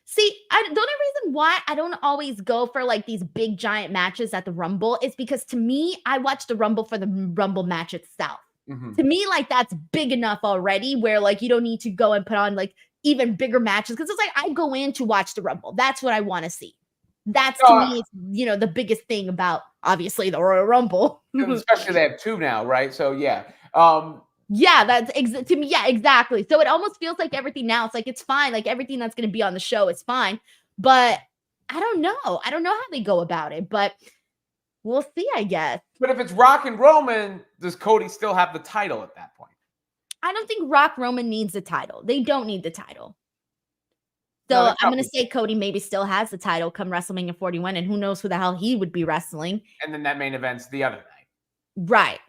See, the only reason why I don't always go for like these big giant matches at the Rumble is because to me, I watch the Rumble for the Rumble match itself. Mm-hmm. To me, like that's big enough already where like you don't need to go and put on like even bigger matches because it's like I go in to watch the Rumble. That's what I want to see. That's to me, the biggest thing about obviously the Royal Rumble. Especially they have 2 now, right? So yeah. Yeah, that's to me. Yeah, exactly. So it almost feels like everything now. It's like it's fine. Like everything that's going to be on the show is fine. But I don't know. I don't know how they go about it. But we'll see, I guess. But if it's Rock and Roman, does Cody still have the title at that point? I don't think Rock Roman needs the title. They don't need the title. So I'm going to say Cody maybe still has the title come WrestleMania 41, and who knows who the hell he would be wrestling. And then that main event's the other night. Right.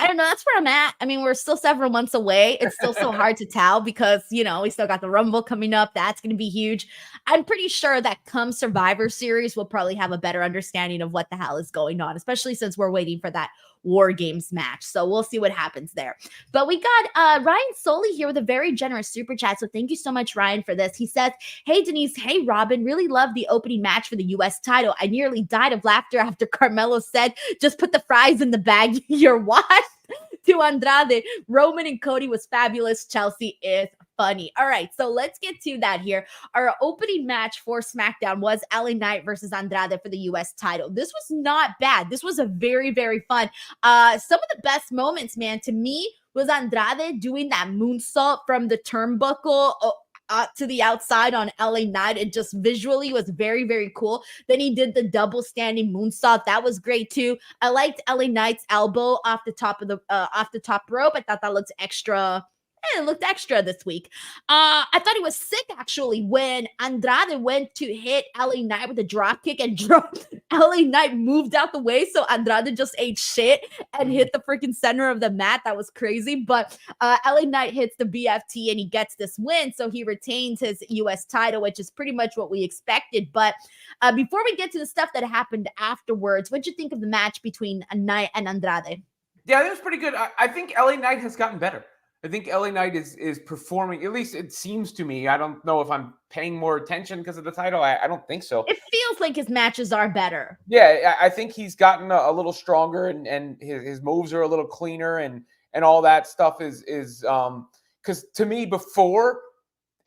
I don't know. That's where I'm at. I mean, we're still several months away. It's still so hard to tell because, we still got the Rumble coming up. That's going to be huge. I'm pretty sure that come Survivor Series, we'll probably have a better understanding of what the hell is going on, especially since we're waiting for that War Games match. So we'll see what happens there. But we got Ryan Soley here with a very generous super chat. So thank you so much, Ryan, for this. He says, hey, Denise. Hey, Robin. Really loved the opening match for the U.S. title. I nearly died of laughter after Carmelo said, just put the fries in the bag. You're what? To Andrade. Roman and Cody was fabulous. Chelsea is funny. All right, so let's get to that here. Our opening match for SmackDown was LA Knight versus Andrade for the U.S. title. This was not bad. This was a very, very fun. Some of the best moments, man, to me, was Andrade doing that moonsault from the turnbuckle to the outside on LA Knight. It just visually was very, very cool. Then he did the double standing moonsault. That was great too. I liked LA Knight's elbow off the top of the top rope. I thought that looked extra. It looked extra this week. I thought it was sick actually when Andrade went to hit LA Knight with a drop kick and LA Knight moved out the way, so Andrade just ate shit and hit the freaking center of the mat. That was crazy. But LA Knight hits the BFT and he gets this win, so he retains his U.S. title, which is pretty much what we expected. But before we get to the stuff that happened afterwards, what'd you think of the match between Knight and Andrade? Yeah, it was pretty good. I think LA Knight has gotten better. I think LA Knight is performing, at least it seems to me. I don't know if I'm paying more attention because of the title. I don't think so. It feels like his matches are better. Yeah, I think he's gotten a little stronger and his moves are a little cleaner and all that stuff is because to me before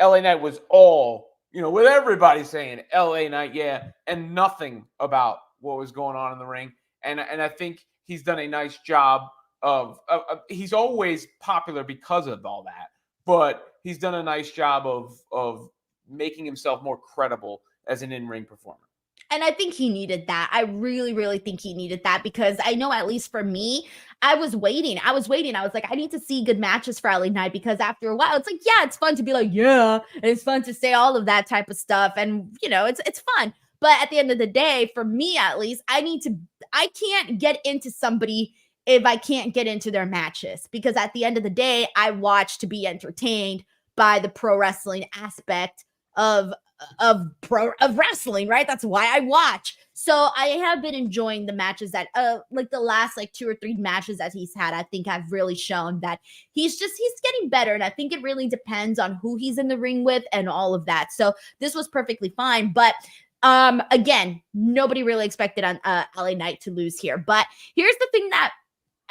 LA Knight was all, with everybody saying LA Knight, yeah, and nothing about what was going on in the ring. And I think he's done a nice job of he's always popular because of all that, but he's done a nice job of making himself more credible as an in-ring performer. And I think he needed that. I really, really think he needed that because I know at least for me, I was waiting. I was like, I need to see good matches for LA Knight because after a while, it's like, yeah, it's fun to be like, yeah, and it's fun to say all of that type of stuff. And, it's fun. But at the end of the day, for me at least, I can't get into somebody if I can't get into their matches, because at the end of the day, I watch to be entertained by the pro wrestling aspect of wrestling, right? That's why I watch. So I have been enjoying the matches that like the last 2 or 3 matches that he's had. I think I've really shown that he's getting better. And I think it really depends on who he's in the ring with and all of that. So this was perfectly fine. But again, nobody really expected on LA Knight to lose here. But here's the thing that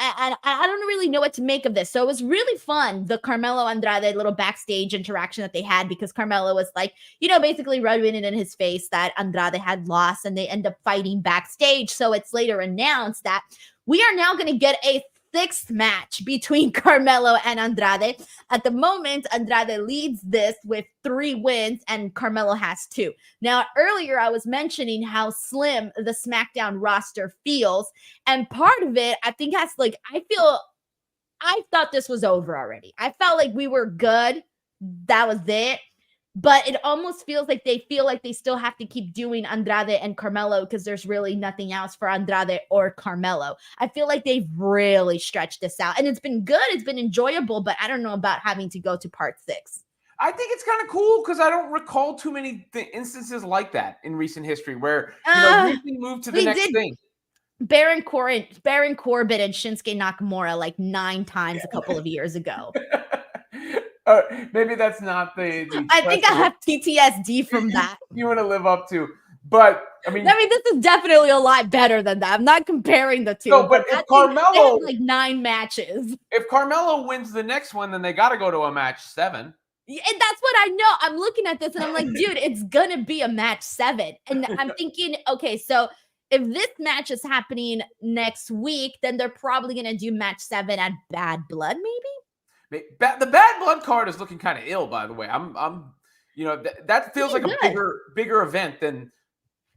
I don't really know what to make of this. So it was really fun, the Carmelo Andrade little backstage interaction that they had, because Carmelo was like, basically rubbing it in his face that Andrade had lost, and they end up fighting backstage. So it's later announced that we are now going to get a 6th match between Carmelo and Andrade. At the moment, Andrade leads this with 3 wins and Carmelo has 2. Now, earlier I was mentioning how slim the SmackDown roster feels. And part of it, I think, I thought this was over already. I felt like we were good. That was it. But it almost feels like they feel like they still have to keep doing Andrade and Carmelo because there's really nothing else for Andrade or Carmelo. I feel like they've really stretched this out. And it's been good. It's been enjoyable. But I don't know about having to go to part 6. I think it's kind of cool because I don't recall too many instances like that in recent history where we move to the next thing. Baron Corbin and Shinsuke Nakamura 9 times a couple of years ago. Maybe that's not the I think I have PTSD from that. You want to live up to, but I mean, this is definitely a lot better than that. I'm not comparing the two. No, but if Carmelo, 9 matches. If Carmelo wins the next one, then they got to go to a match 7. And that's what I know. I'm looking at this and I'm like, dude, it's gonna be a match 7. And I'm thinking, okay, so if this match is happening next week, then they're probably gonna do match 7 at Bad Blood, maybe. The Bad Blood card is looking kind of ill, by the way. That feels like a bigger event than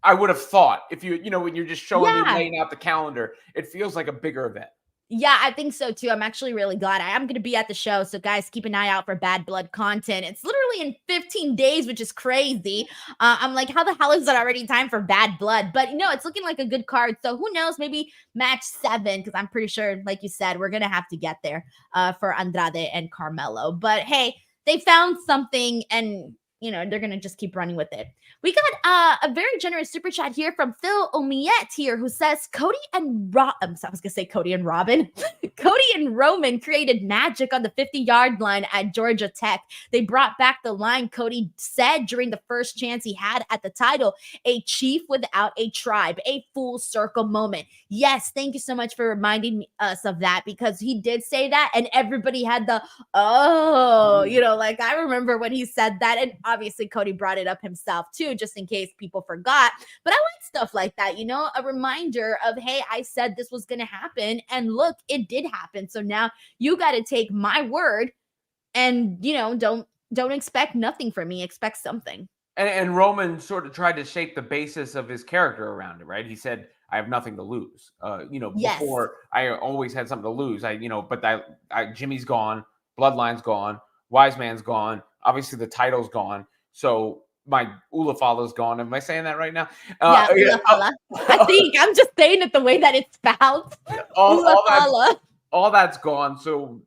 I would have thought. If when you're just showing me laying out the calendar, it feels like a bigger event. Yeah, I think so too. I'm actually really glad. I am going to be at the show. So, guys, keep an eye out for Bad Blood content. It's literally in 15 days, which is crazy. I'm like, how the hell is it already time for Bad Blood? But it's looking like a good card. So, who knows? Maybe match 7, because I'm pretty sure, like you said, we're going to have to get there for Andrade and Carmelo. But hey, they found something, and they're going to just keep running with it. We got a very generous super chat here from Phil Omiette here, who says Cody and I was going to say Cody and Robin. Cody and Roman created magic on the 50-yard line at Georgia Tech. They brought back the line Cody said during the first chance he had at the title, a chief without a tribe, a full circle moment. Yes, thank you so much for reminding us of that, because he did say that and everybody had the, like I remember when he said that, and obviously Cody brought it up himself too, just in case people forgot. But I like stuff like that, a reminder of, hey, I said this was going to happen, and look, it did happen. So now you got to take my word, and don't expect nothing from me, expect something. And Roman sort of tried to shape the basis of his character around it, right? He said, I have nothing to lose. Yes. Before I always had something to lose. But Jimmy's gone, Bloodline's gone, Wise Man's gone, obviously the title's gone. So my Ulafala's gone. Am I saying that right now? Yeah, Ulafala. I think I'm just saying it the way that it's spelled. All that's gone. So,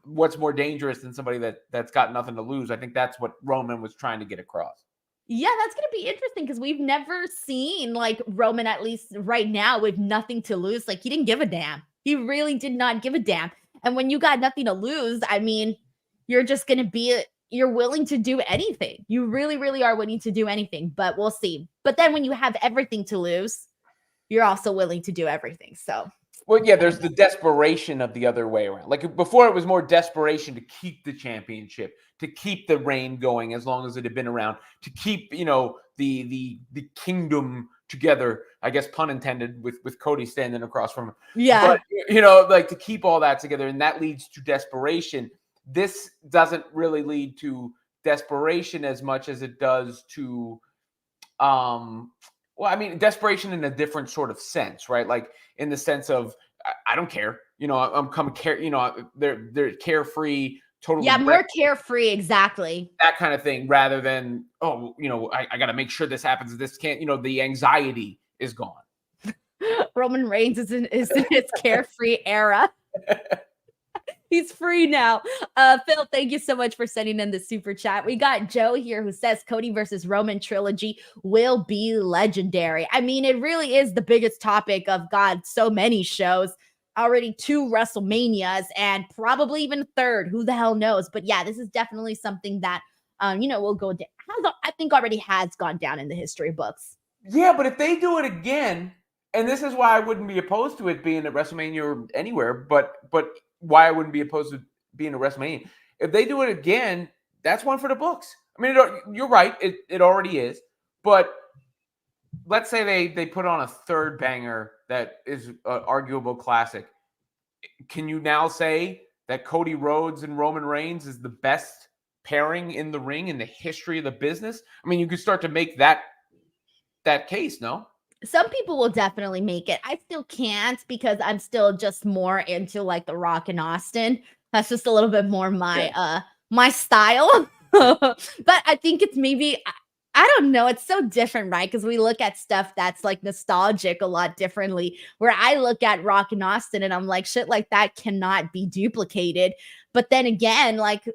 what's more dangerous than somebody that's got nothing to lose? I think that's what Roman was trying to get across. Yeah, that's going to be interesting, because we've never seen like Roman, at least right now, with nothing to lose. Like, he didn't give a damn. He really did not give a damn. And when you got nothing to lose, I mean, you're just going to be, you're willing to do anything. You really, really are willing to do anything, but we'll see. But then when you have everything to lose, you're also willing to do everything. So, well, yeah, there's the desperation of the other way around. Like before, it was more desperation to keep the championship, to keep the reign going as long as it had been around, to keep, the kingdom together, I guess, pun intended, with Cody standing across from him. Yeah. But, like to keep all that together, and that leads to desperation. This doesn't really lead to desperation as much as it does to, desperation in a different sort of sense, right? Like in the sense of, I don't care, I'm coming care, they're carefree, totally. Yeah, more carefree, exactly. That kind of thing, rather than, I got to make sure this happens. This can't, the anxiety is gone. Roman Reigns is in his carefree era. He's free now. Phil, thank you so much for sending in the super chat. We got Joe here who says Cody versus Roman trilogy will be legendary. I mean, it really is the biggest topic of, God, so many shows. Already 2 WrestleManias, and probably even a third. Who the hell knows? But yeah, this is definitely something that, will go down. I think already has gone down in the history books. Yeah, but if they do it again, and this is why I wouldn't be opposed to it being at WrestleMania or anywhere, but why I wouldn't be opposed to being a WrestleMania. If they do it again, that's one for the books. I mean, you're right. It already is. But let's say they put on a third banger that is an arguable classic. Can you now say that Cody Rhodes and Roman Reigns is the best pairing in the ring in the history of the business? I mean, you could start to make that case, no? Some people will definitely make it. I still can't, because I'm still just more into like The Rock and Austin. That's just a little bit more my my style. But I think it's maybe, I don't know. It's so different, right? Because we look at stuff that's like nostalgic a lot differently, where I look at Rock and Austin and I'm like, shit like that cannot be duplicated. But then again, like,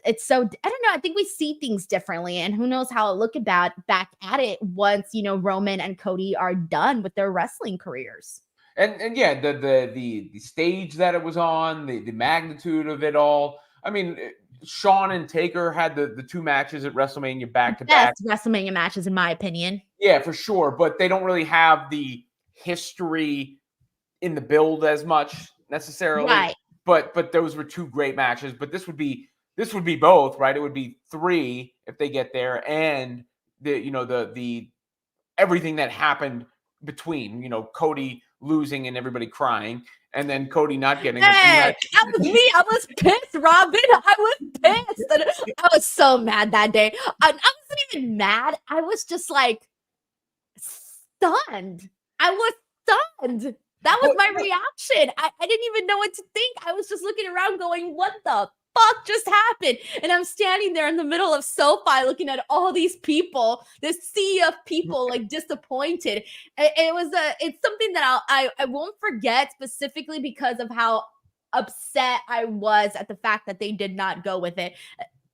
it's so, I don't know. I think we see things differently, and who knows how I'll look back at it once, Roman and Cody are done with their wrestling careers. And yeah, the stage that it was on, the magnitude of it all. I mean, Shawn and Taker had the 2 matches at WrestleMania back to back. Best WrestleMania matches, in my opinion. Yeah, for sure. But they don't really have the history in the build as much necessarily. Right. But those were 2 great matches. But this would be both, right? It would be 3 if they get there, and the everything that happened between, Cody losing and everybody crying, and then Cody not getting. Hey, that was me. I was pissed, Robin. I was pissed. I was so mad that day. I wasn't even mad. I was just like stunned. I was And that was my reaction. I didn't even know what to think. I was just looking around going, what the fuck just happened? And I'm standing there in the middle of SoFi looking at all these people, this sea of people, like disappointed. It's something that I won't forget, specifically because of how upset I was at the fact that they did not go with it,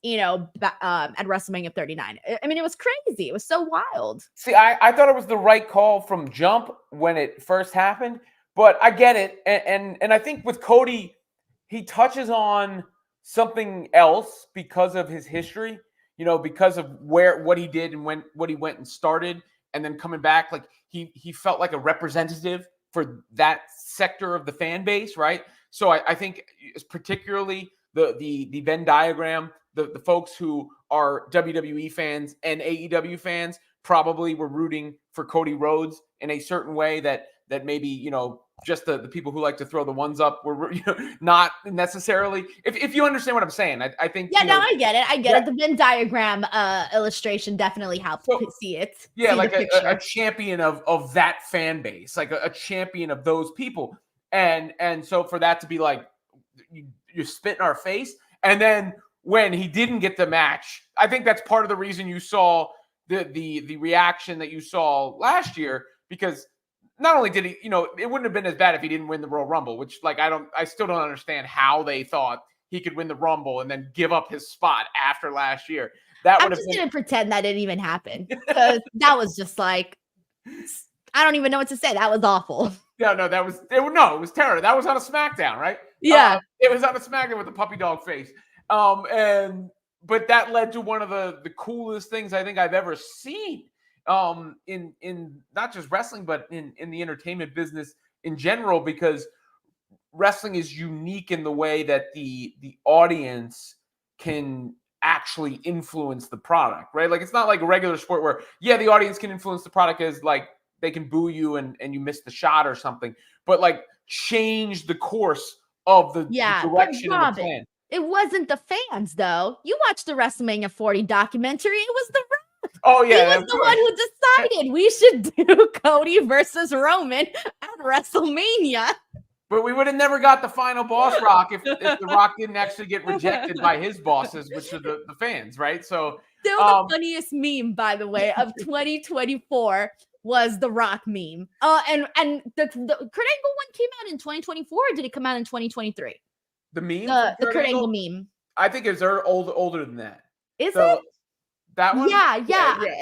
at WrestleMania 39. I mean, it was crazy. It was so wild. See, I thought it was the right call from jump when it first happened, but I get it. And I think with Cody, he touches on something else because of his history, because of what he did and what he went and started, and then coming back, like he felt like a representative for that sector of the fan base, right? So I think particularly the Venn diagram, the folks who are WWE fans and AEW fans probably were rooting for Cody Rhodes in a certain way that maybe, just the people who like to throw the ones up were, not necessarily. If you understand what I'm saying, I think. Yeah, no, I get it. I get it. The Venn diagram illustration definitely helps see it. Yeah, see like a champion of that fan base, like a champion of those people. And so for that to be like, you spit in our face. And then when he didn't get the match, I think that's part of the reason you saw the reaction that you saw last year, because not only did he, it wouldn't have been as bad if he didn't win the Royal Rumble, which I still don't understand how they thought he could win the Rumble and then give up his spot after last year. I'm just going to pretend that didn't even happen, because that was just like, I don't even know what to say. That was awful. No, it was terror. That was on a SmackDown, right? Yeah. It was on a SmackDown with the puppy dog face. But that led to one of the coolest things I think I've ever seen in not just wrestling, but in the entertainment business in general, because wrestling is unique in the way that the audience can actually influence the product, right? Like, it's not like a regular sport where, the audience can influence the product as like they can boo you and you miss the shot or something, but like change the course of the direction and the plan. It wasn't the fans, though. You watched the WrestleMania 40 documentary. It was the Rock. Oh, yeah. He was the one who decided we should do Cody versus Roman at WrestleMania. But we would have never got the final boss Rock if the Rock didn't actually get rejected by his bosses, which are the fans, right? So still the funniest meme, by the way, of 2024 was the Rock meme. And the Kurt Angle one came out in 2024, or did it come out in 2023? The meme? The Kurt Angle meme. I think it's older than that. Is it? That one? Yeah.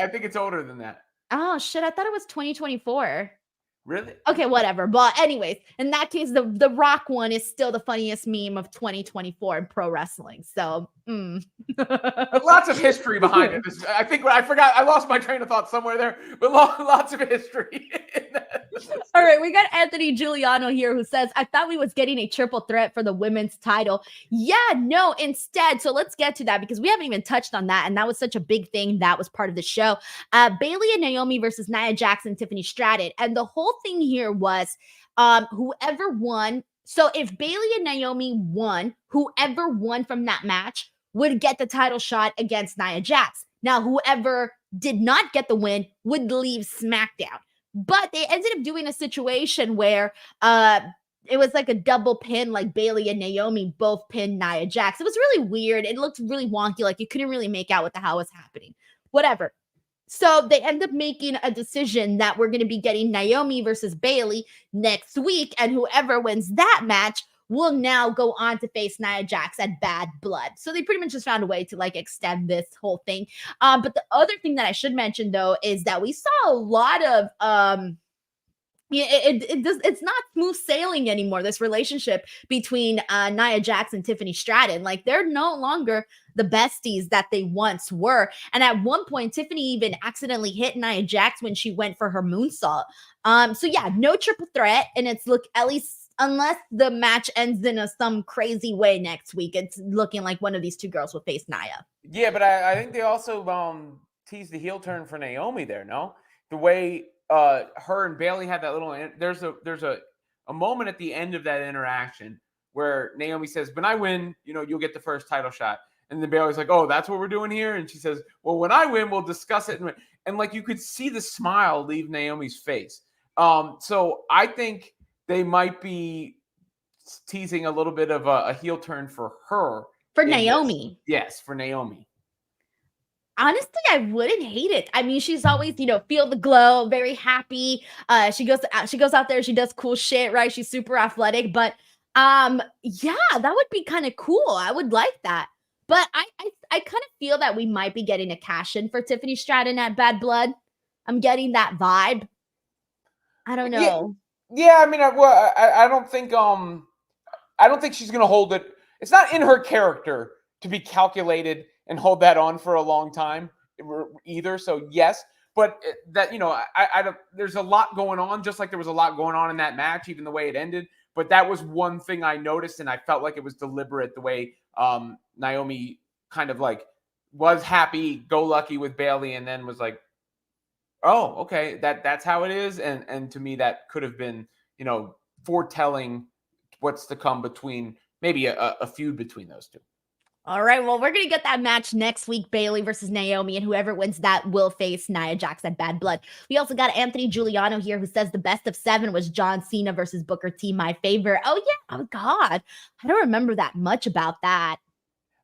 I think it's older than that. Oh, shit. I thought it was 2024. Really? Okay, whatever. But anyways, in that case, the Rock one is still the funniest meme of 2024 in pro wrestling. So, lots of history behind it. I think I forgot. I lost my train of thought somewhere there, but lots of history. All right, we got Anthony Giuliano here who says, I thought we was getting a triple threat for the women's title. Yeah, no, instead. So let's get to that, because we haven't even touched on that. And that was such a big thing that was part of the show. Bayley and Naomi versus Nia Jax and Tiffany Stratton. And the whole thing here was whoever won. So if Bayley and Naomi won, whoever won from that match would get the title shot against Nia Jax. Now, whoever did not get the win would leave SmackDown. But they ended up doing a situation where it was like a double pin, like Bayley and Naomi both pinned Nia Jax. It was really weird. It looked really wonky. Like you couldn't really make out what the hell was happening. Whatever. So they end up making a decision that we're going to be getting Naomi versus Bayley next week. And whoever wins that match will now go on to face Nia Jax at Bad Blood. So they pretty much just found a way to like extend this whole thing. But the other thing that I should mention, though, is that we saw a lot of it's not smooth sailing anymore, this relationship between Nia Jax and Tiffany Stratton. Like, they're no longer the besties that they once were. And at one point, Tiffany even accidentally hit Nia Jax when she went for her moonsault. So yeah, no triple threat. And it's at least unless the match ends in some crazy way next week, it's looking like one of these two girls will face Nia. Yeah, but I think they also teased the heel turn for Naomi there, no? The way her and Bayley had that little, there's a moment at the end of that interaction where Naomi says, when I win, you'll get the first title shot. And then Bayley's like, oh, that's what we're doing here? And she says, well, when I win, we'll discuss it. And like, you could see the smile leave Naomi's face. So I think they might be teasing a little bit of a heel turn for her. For in this. Naomi. Yes, for Naomi. Honestly, I wouldn't hate it. I mean, she's always, feel the glow, very happy. She goes out there, she does cool shit, right? She's super athletic, but yeah, that would be kind of cool. I would like that. But I kind of feel that we might be getting a cash in for Tiffany Stratton at Bad Blood. I'm getting that vibe. I don't know. Yeah, I mean, I don't think she's gonna hold it. It's not in her character to be calculated and hold that on for a long time either. So yes, but that I don't. There's a lot going on, just like there was a lot going on in that match, even the way it ended. But that was one thing I noticed, and I felt like it was deliberate the way Naomi kind of like was happy-go-lucky with Bayley, and then was like, "Oh, okay, that's how it is." And to me, that could have been foretelling what's to come between maybe a feud between those two. All right, well, we're going to get that match next week, Bayley versus Naomi, and whoever wins that will face Nia Jax at Bad Blood. We also got Anthony Giuliano here who says the best of 7 was John Cena versus Booker T, my favorite. Oh, yeah. Oh, God. I don't remember that much about that.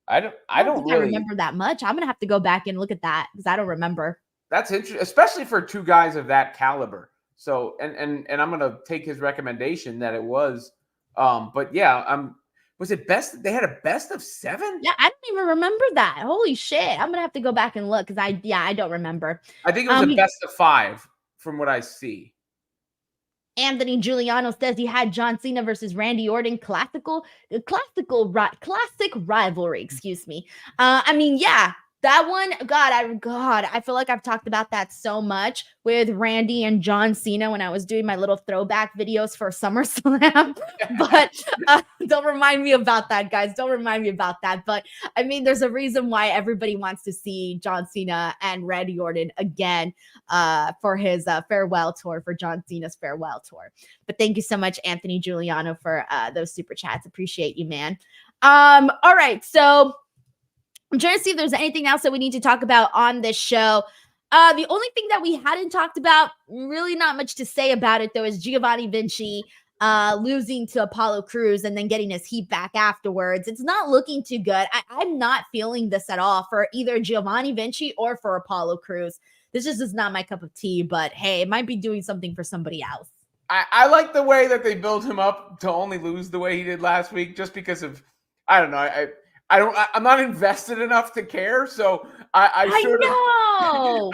I don't really remember that much. I'm going to have to go back and look at that because I don't remember. That's interesting, especially for two guys of that caliber. So, and I'm going to take his recommendation that it was, but yeah, was it best? They had a best of 7? Yeah, I don't even remember that. Holy shit. I'm going to have to go back and look because I don't remember. I think it was a best of 5 from what I see. Anthony Giuliano says he had John Cena versus Randy Orton classic rivalry, excuse me. I mean, yeah, that one, God, I feel like I've talked about that so much with Randy and John Cena when I was doing my little throwback videos for SummerSlam. But don't remind me about that, guys. Don't remind me about that. But I mean, there's a reason why everybody wants to see John Cena and Randy Orton again for his farewell tour, for John Cena's farewell tour. But thank you so much, Anthony Giuliano, for those super chats. Appreciate you, man. All right, so I'm trying to see if there's anything else that we need to talk about on this show. The only thing that we hadn't talked about, really not much to say about it, though, is Giovanni Vinci losing to Apollo Crews and then getting his heat back afterwards. It's not looking too good. I'm not feeling this at all for either Giovanni Vinci or for Apollo Crews. This just is not my cup of tea, but hey, it might be doing something for somebody else. I like the way that they built him up to only lose the way he did last week, just because of, I don't know, I'm not invested enough to care, so I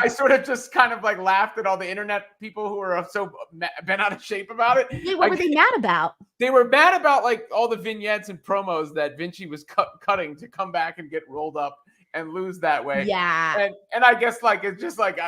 sort of just kind of like laughed at all the internet people who are so bent out of shape about it. Wait, what were they mad about? They were mad about like all the vignettes and promos that Vinci was cutting to come back and get rolled up and lose that way. Yeah, and I guess like it's just like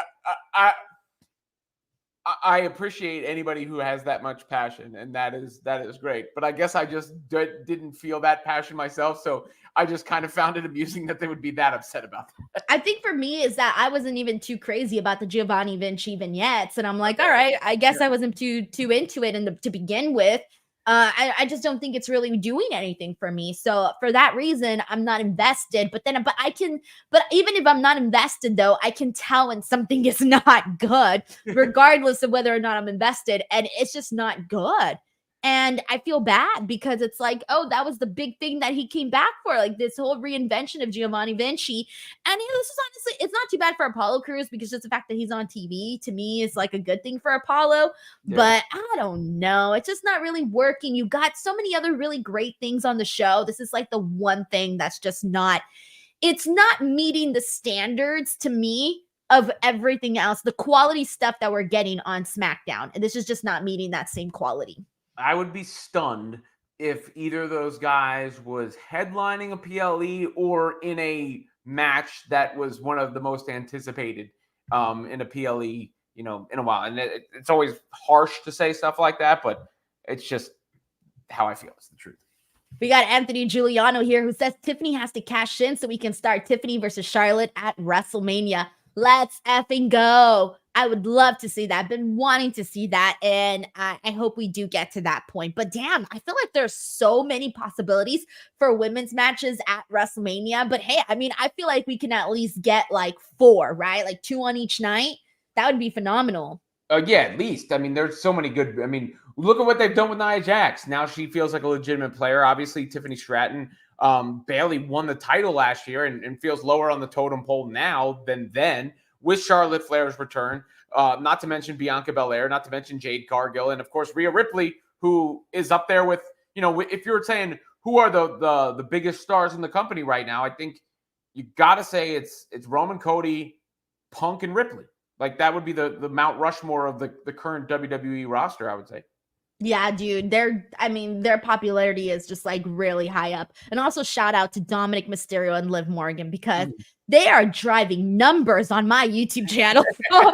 I appreciate anybody who has that much passion, and that is great. But I guess I just didn't feel that passion myself, so I just kind of found it amusing that they would be that upset about that. I think for me is that I wasn't even too crazy about the Giovanni Vinci vignettes, and I'm like, all right, I guess I wasn't too into it to begin with. I just don't think it's really doing anything for me. So for that reason, I'm not invested. But even if I'm not invested, though, I can tell when something is not good, regardless of whether or not I'm invested. And it's just not good. And I feel bad because it's like, oh, that was the big thing that he came back for, like this whole reinvention of Giovanni Vinci. And this is honestly, it's not too bad for Apollo Crews because just the fact that he's on TV to me is like a good thing for Apollo. Yeah. But I don't know. It's just not really working. You got so many other really great things on the show. This is like the one thing that's just not, it's not meeting the standards to me of everything else, the quality stuff that we're getting on SmackDown. And this is just not meeting that same quality. I would be stunned if either of those guys was headlining a PLE or in a match that was one of the most anticipated in a PLE, in a while. And it's always harsh to say stuff like that, but it's just how I feel. It's the truth. We got Anthony Giuliano here who says Tiffany has to cash in so we can start Tiffany versus Charlotte at WrestleMania. Let's effing go. I would love to see that. I've been wanting to see that, and I hope we do get to that point. But damn, I feel like there's so many possibilities for women's matches at WrestleMania. But hey, I mean, I feel like we can at least get like 4, right? Like 2 on each night. That would be phenomenal. Yeah, at least. I mean, there's so many good. I mean, look at what they've done with Nia Jax. Now she feels like a legitimate player. Obviously, Tiffany Stratton. Bayley won the title last year and feels lower on the totem pole now than then with Charlotte Flair's return. Not to mention Bianca Belair, not to mention Jade Cargill, and of course Rhea Ripley, who is up there with, if you were saying who are the biggest stars in the company right now, I think you got to say it's Roman, Cody, Punk, and Ripley. Like that would be the Mount Rushmore of the current WWE roster, I would say. Yeah, dude. Their popularity is just like really high up. And also shout out to Dominic Mysterio and Liv Morgan because they are driving numbers on my YouTube channel. I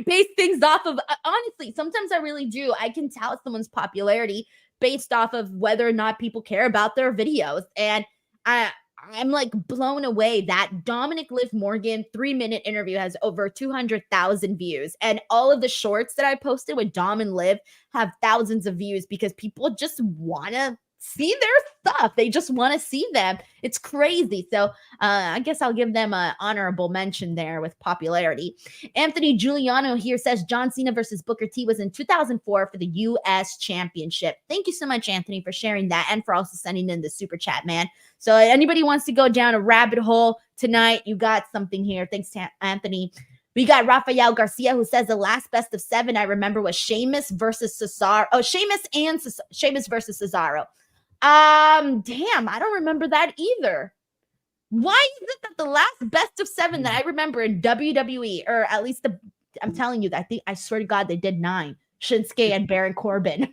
base things off of, honestly, sometimes I really do. I can tell someone's popularity based off of whether or not people care about their videos. And I'm like blown away that Dominic Liv Morgan 3-minute interview has over 200,000 views. And all of the shorts that I posted with Dom and Liv have thousands of views because people just want to see their stuff. They just want to see them. It's crazy. So I guess I'll give them an honorable mention there with popularity. Anthony Giuliano here says John Cena versus Booker T was in 2004 for the U.S. Championship. Thank you so much, Anthony, for sharing that and for also sending in the super chat, man. So anybody wants to go down a rabbit hole tonight, you got something here. Thanks to Anthony. We got Rafael Garcia who says the last best of 7 I remember was Sheamus versus Cesaro. Oh, Sheamus versus Cesaro. Damn, I don't remember that either. Why is it that the last best of 7 that I remember in WWE, or at least I'm telling you, I swear to God, they did 9. Shinsuke and Baron Corbin.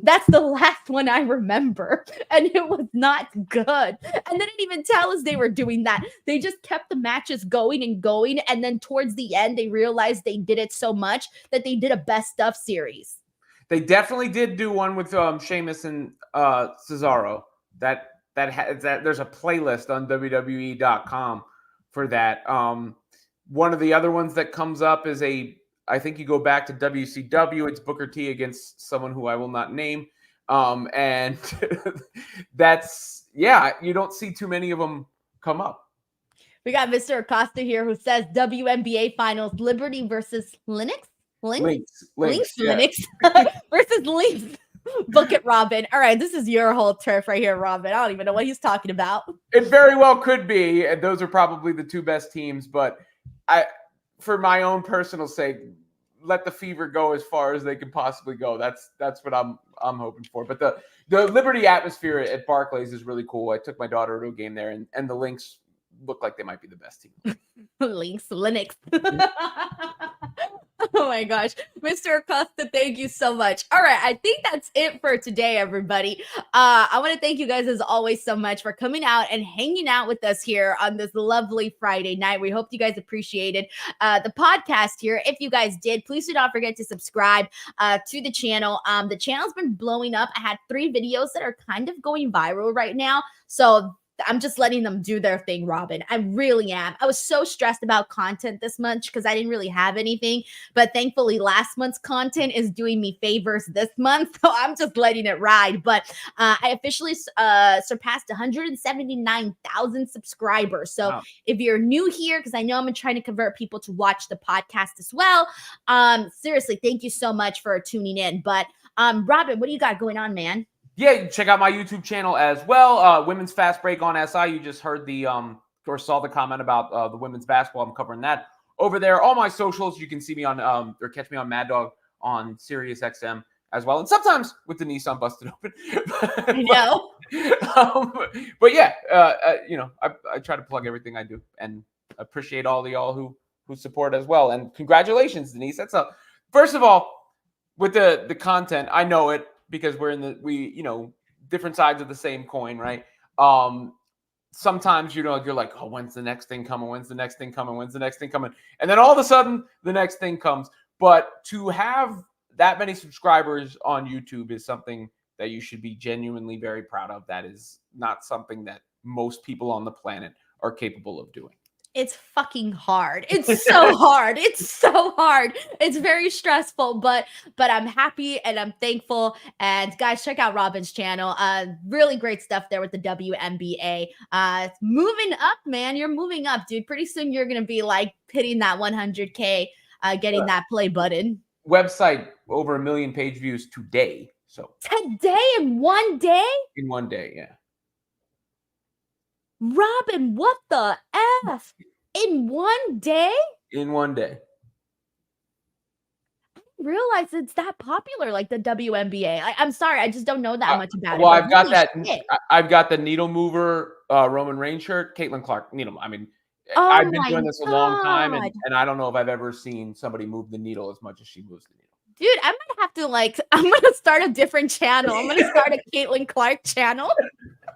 That's the last one I remember. And it was not good. And they didn't even tell us they were doing that. They just kept the matches going and going. And then towards the end, they realized they did it so much that they did a best of series. They definitely did do one with Sheamus and Cesaro. That there's a playlist on WWE.com for that. One of the other ones that comes up is I think you go back to WCW. It's Booker T against someone who I will not name. And that's, you don't see too many of them come up. We got Mr. Acosta here who says WNBA Finals, Liberty versus Lynx Links, versus Lynx. Book it, Robin. All right, this is your whole turf right here, Robin. I don't even know what he's talking about. It very well could be. And those are probably the 2 best teams. But for my own personal sake, let the Fever go as far as they can possibly go. That's what I'm hoping for. But the Liberty atmosphere at Barclays is really cool. I took my daughter to a game there, and the Lynx look like they might be the best team. Linux. Oh my gosh. Mr. Acosta, thank you so much. All right. I think that's it for today, everybody. I want to thank you guys as always so much for coming out and hanging out with us here on this lovely Friday night. We hope you guys appreciated the podcast here. If you guys did, please do not forget to subscribe to the channel. The channel's been blowing up. I had 3 videos that are kind of going viral right now. So I'm just letting them do their thing, Robin. I really am. I was so stressed about content this month because I didn't really have anything. But thankfully, last month's content is doing me favors this month. So I'm just letting it ride. But I officially surpassed 179,000 subscribers. So if you're new here, because I know I'm trying to convert people to watch the podcast as well. Seriously, thank you so much for tuning in. But Robin, what do you got going on, man? Yeah, check out my YouTube channel as well. Women's Fast Break on SI. You just heard or saw the comment about the women's basketball. I'm covering that over there. All my socials, you can see me on or catch me on Mad Dog on Sirius XM as well. And sometimes with Denise on Busted Open. I know. But yeah, I try to plug everything I do and appreciate all of y'all who support as well. And congratulations, Denise. First of all, with the content, I know it, because we're in different sides of the same coin, right? Sometimes, you're like, oh, when's the next thing coming? When's the next thing coming? When's the next thing coming? And then all of a sudden, the next thing comes. But to have that many subscribers on YouTube is something that you should be genuinely very proud of. That is not something that most people on the planet are capable of doing. It's fucking hard. It's so hard. It's so hard. It's very stressful, but I'm happy and I'm thankful. And guys, check out Robin's channel. Really great stuff there with the WNBA. Moving up, man. You're moving up, dude. Pretty soon you're gonna be like hitting that 100K, getting that play button. website over 1 million page views today. So today in one day? In one day, yeah. Robin, what the F? In one day? In one day. I didn't realize it's that popular, like the WNBA. I'm sorry, I just don't know that much about well, it. I've got that. Shit. I've got the needle mover Roman Reigns shirt. Caitlyn Clark needle. I mean, Oh I've been my doing this a long time, God. and I don't know if I've ever seen somebody move the needle as much as she moves the needle. Dude, I might have to I'm gonna start a different channel. I'm gonna start a Caitlyn Clark channel.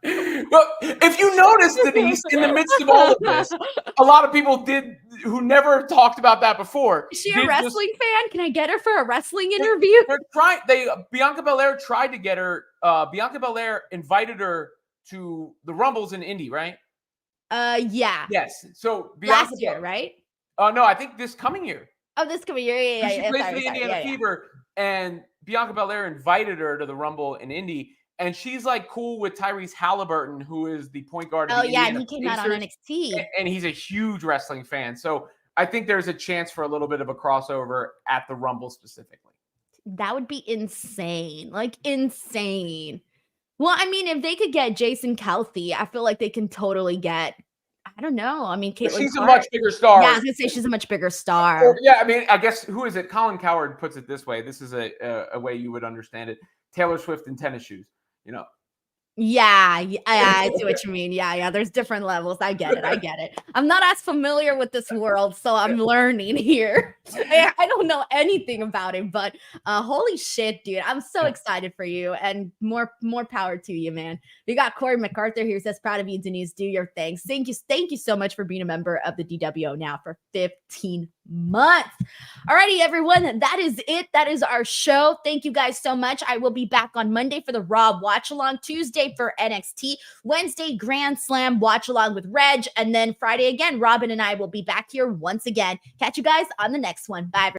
Well, if you notice, Denise, in the midst of all of this, a lot of people who never talked about that before. Is she a wrestling fan? Can I get her for a wrestling interview? Bianca Belair tried to get her. Bianca Belair invited her to the Rumbles in Indy, right? Yeah. Yes. So Bianca last year, right? No, I think this coming year. Oh, this coming year. Yeah. She plays for the Indiana Fever, and Bianca Belair invited her to the Rumble in Indy, and she's like cool with Tyrese Halliburton, who is the point guard. Oh yeah, and he came out on NXT, and he's a huge wrestling fan. So I think there's a chance for a little bit of a crossover at the Rumble specifically. That would be insane, like insane. Well, I mean, if they could get Jason Kelce, I feel like they can totally get. I don't know. I mean, Caitlyn she's Clark, a much bigger star. Yeah, I was gonna say she's a much bigger star. Yeah, I mean, I guess who is it? Colin Cowherd puts it this way. This is a way you would understand it. Taylor Swift in tennis shoes. You know. Yeah, I see what you mean. Yeah. There's different levels. I get it. I'm not as familiar with this world, so I'm learning here. I don't know anything about it, but holy shit, dude. I'm so excited for you, and more power to you, man. We got Corey MacArthur here who says, proud of you, Denise. Do your thing. Thank you so much for being a member of the DWO now for 15 months. Alrighty, everyone. That is it. That is our show. Thank you guys so much. I will be back on Monday for the Raw watch along, Tuesday for NXT, Wednesday Grand Slam watch along with Reg, and then Friday again, Robin and I will be back here once again. Catch you guys on the next one. Bye.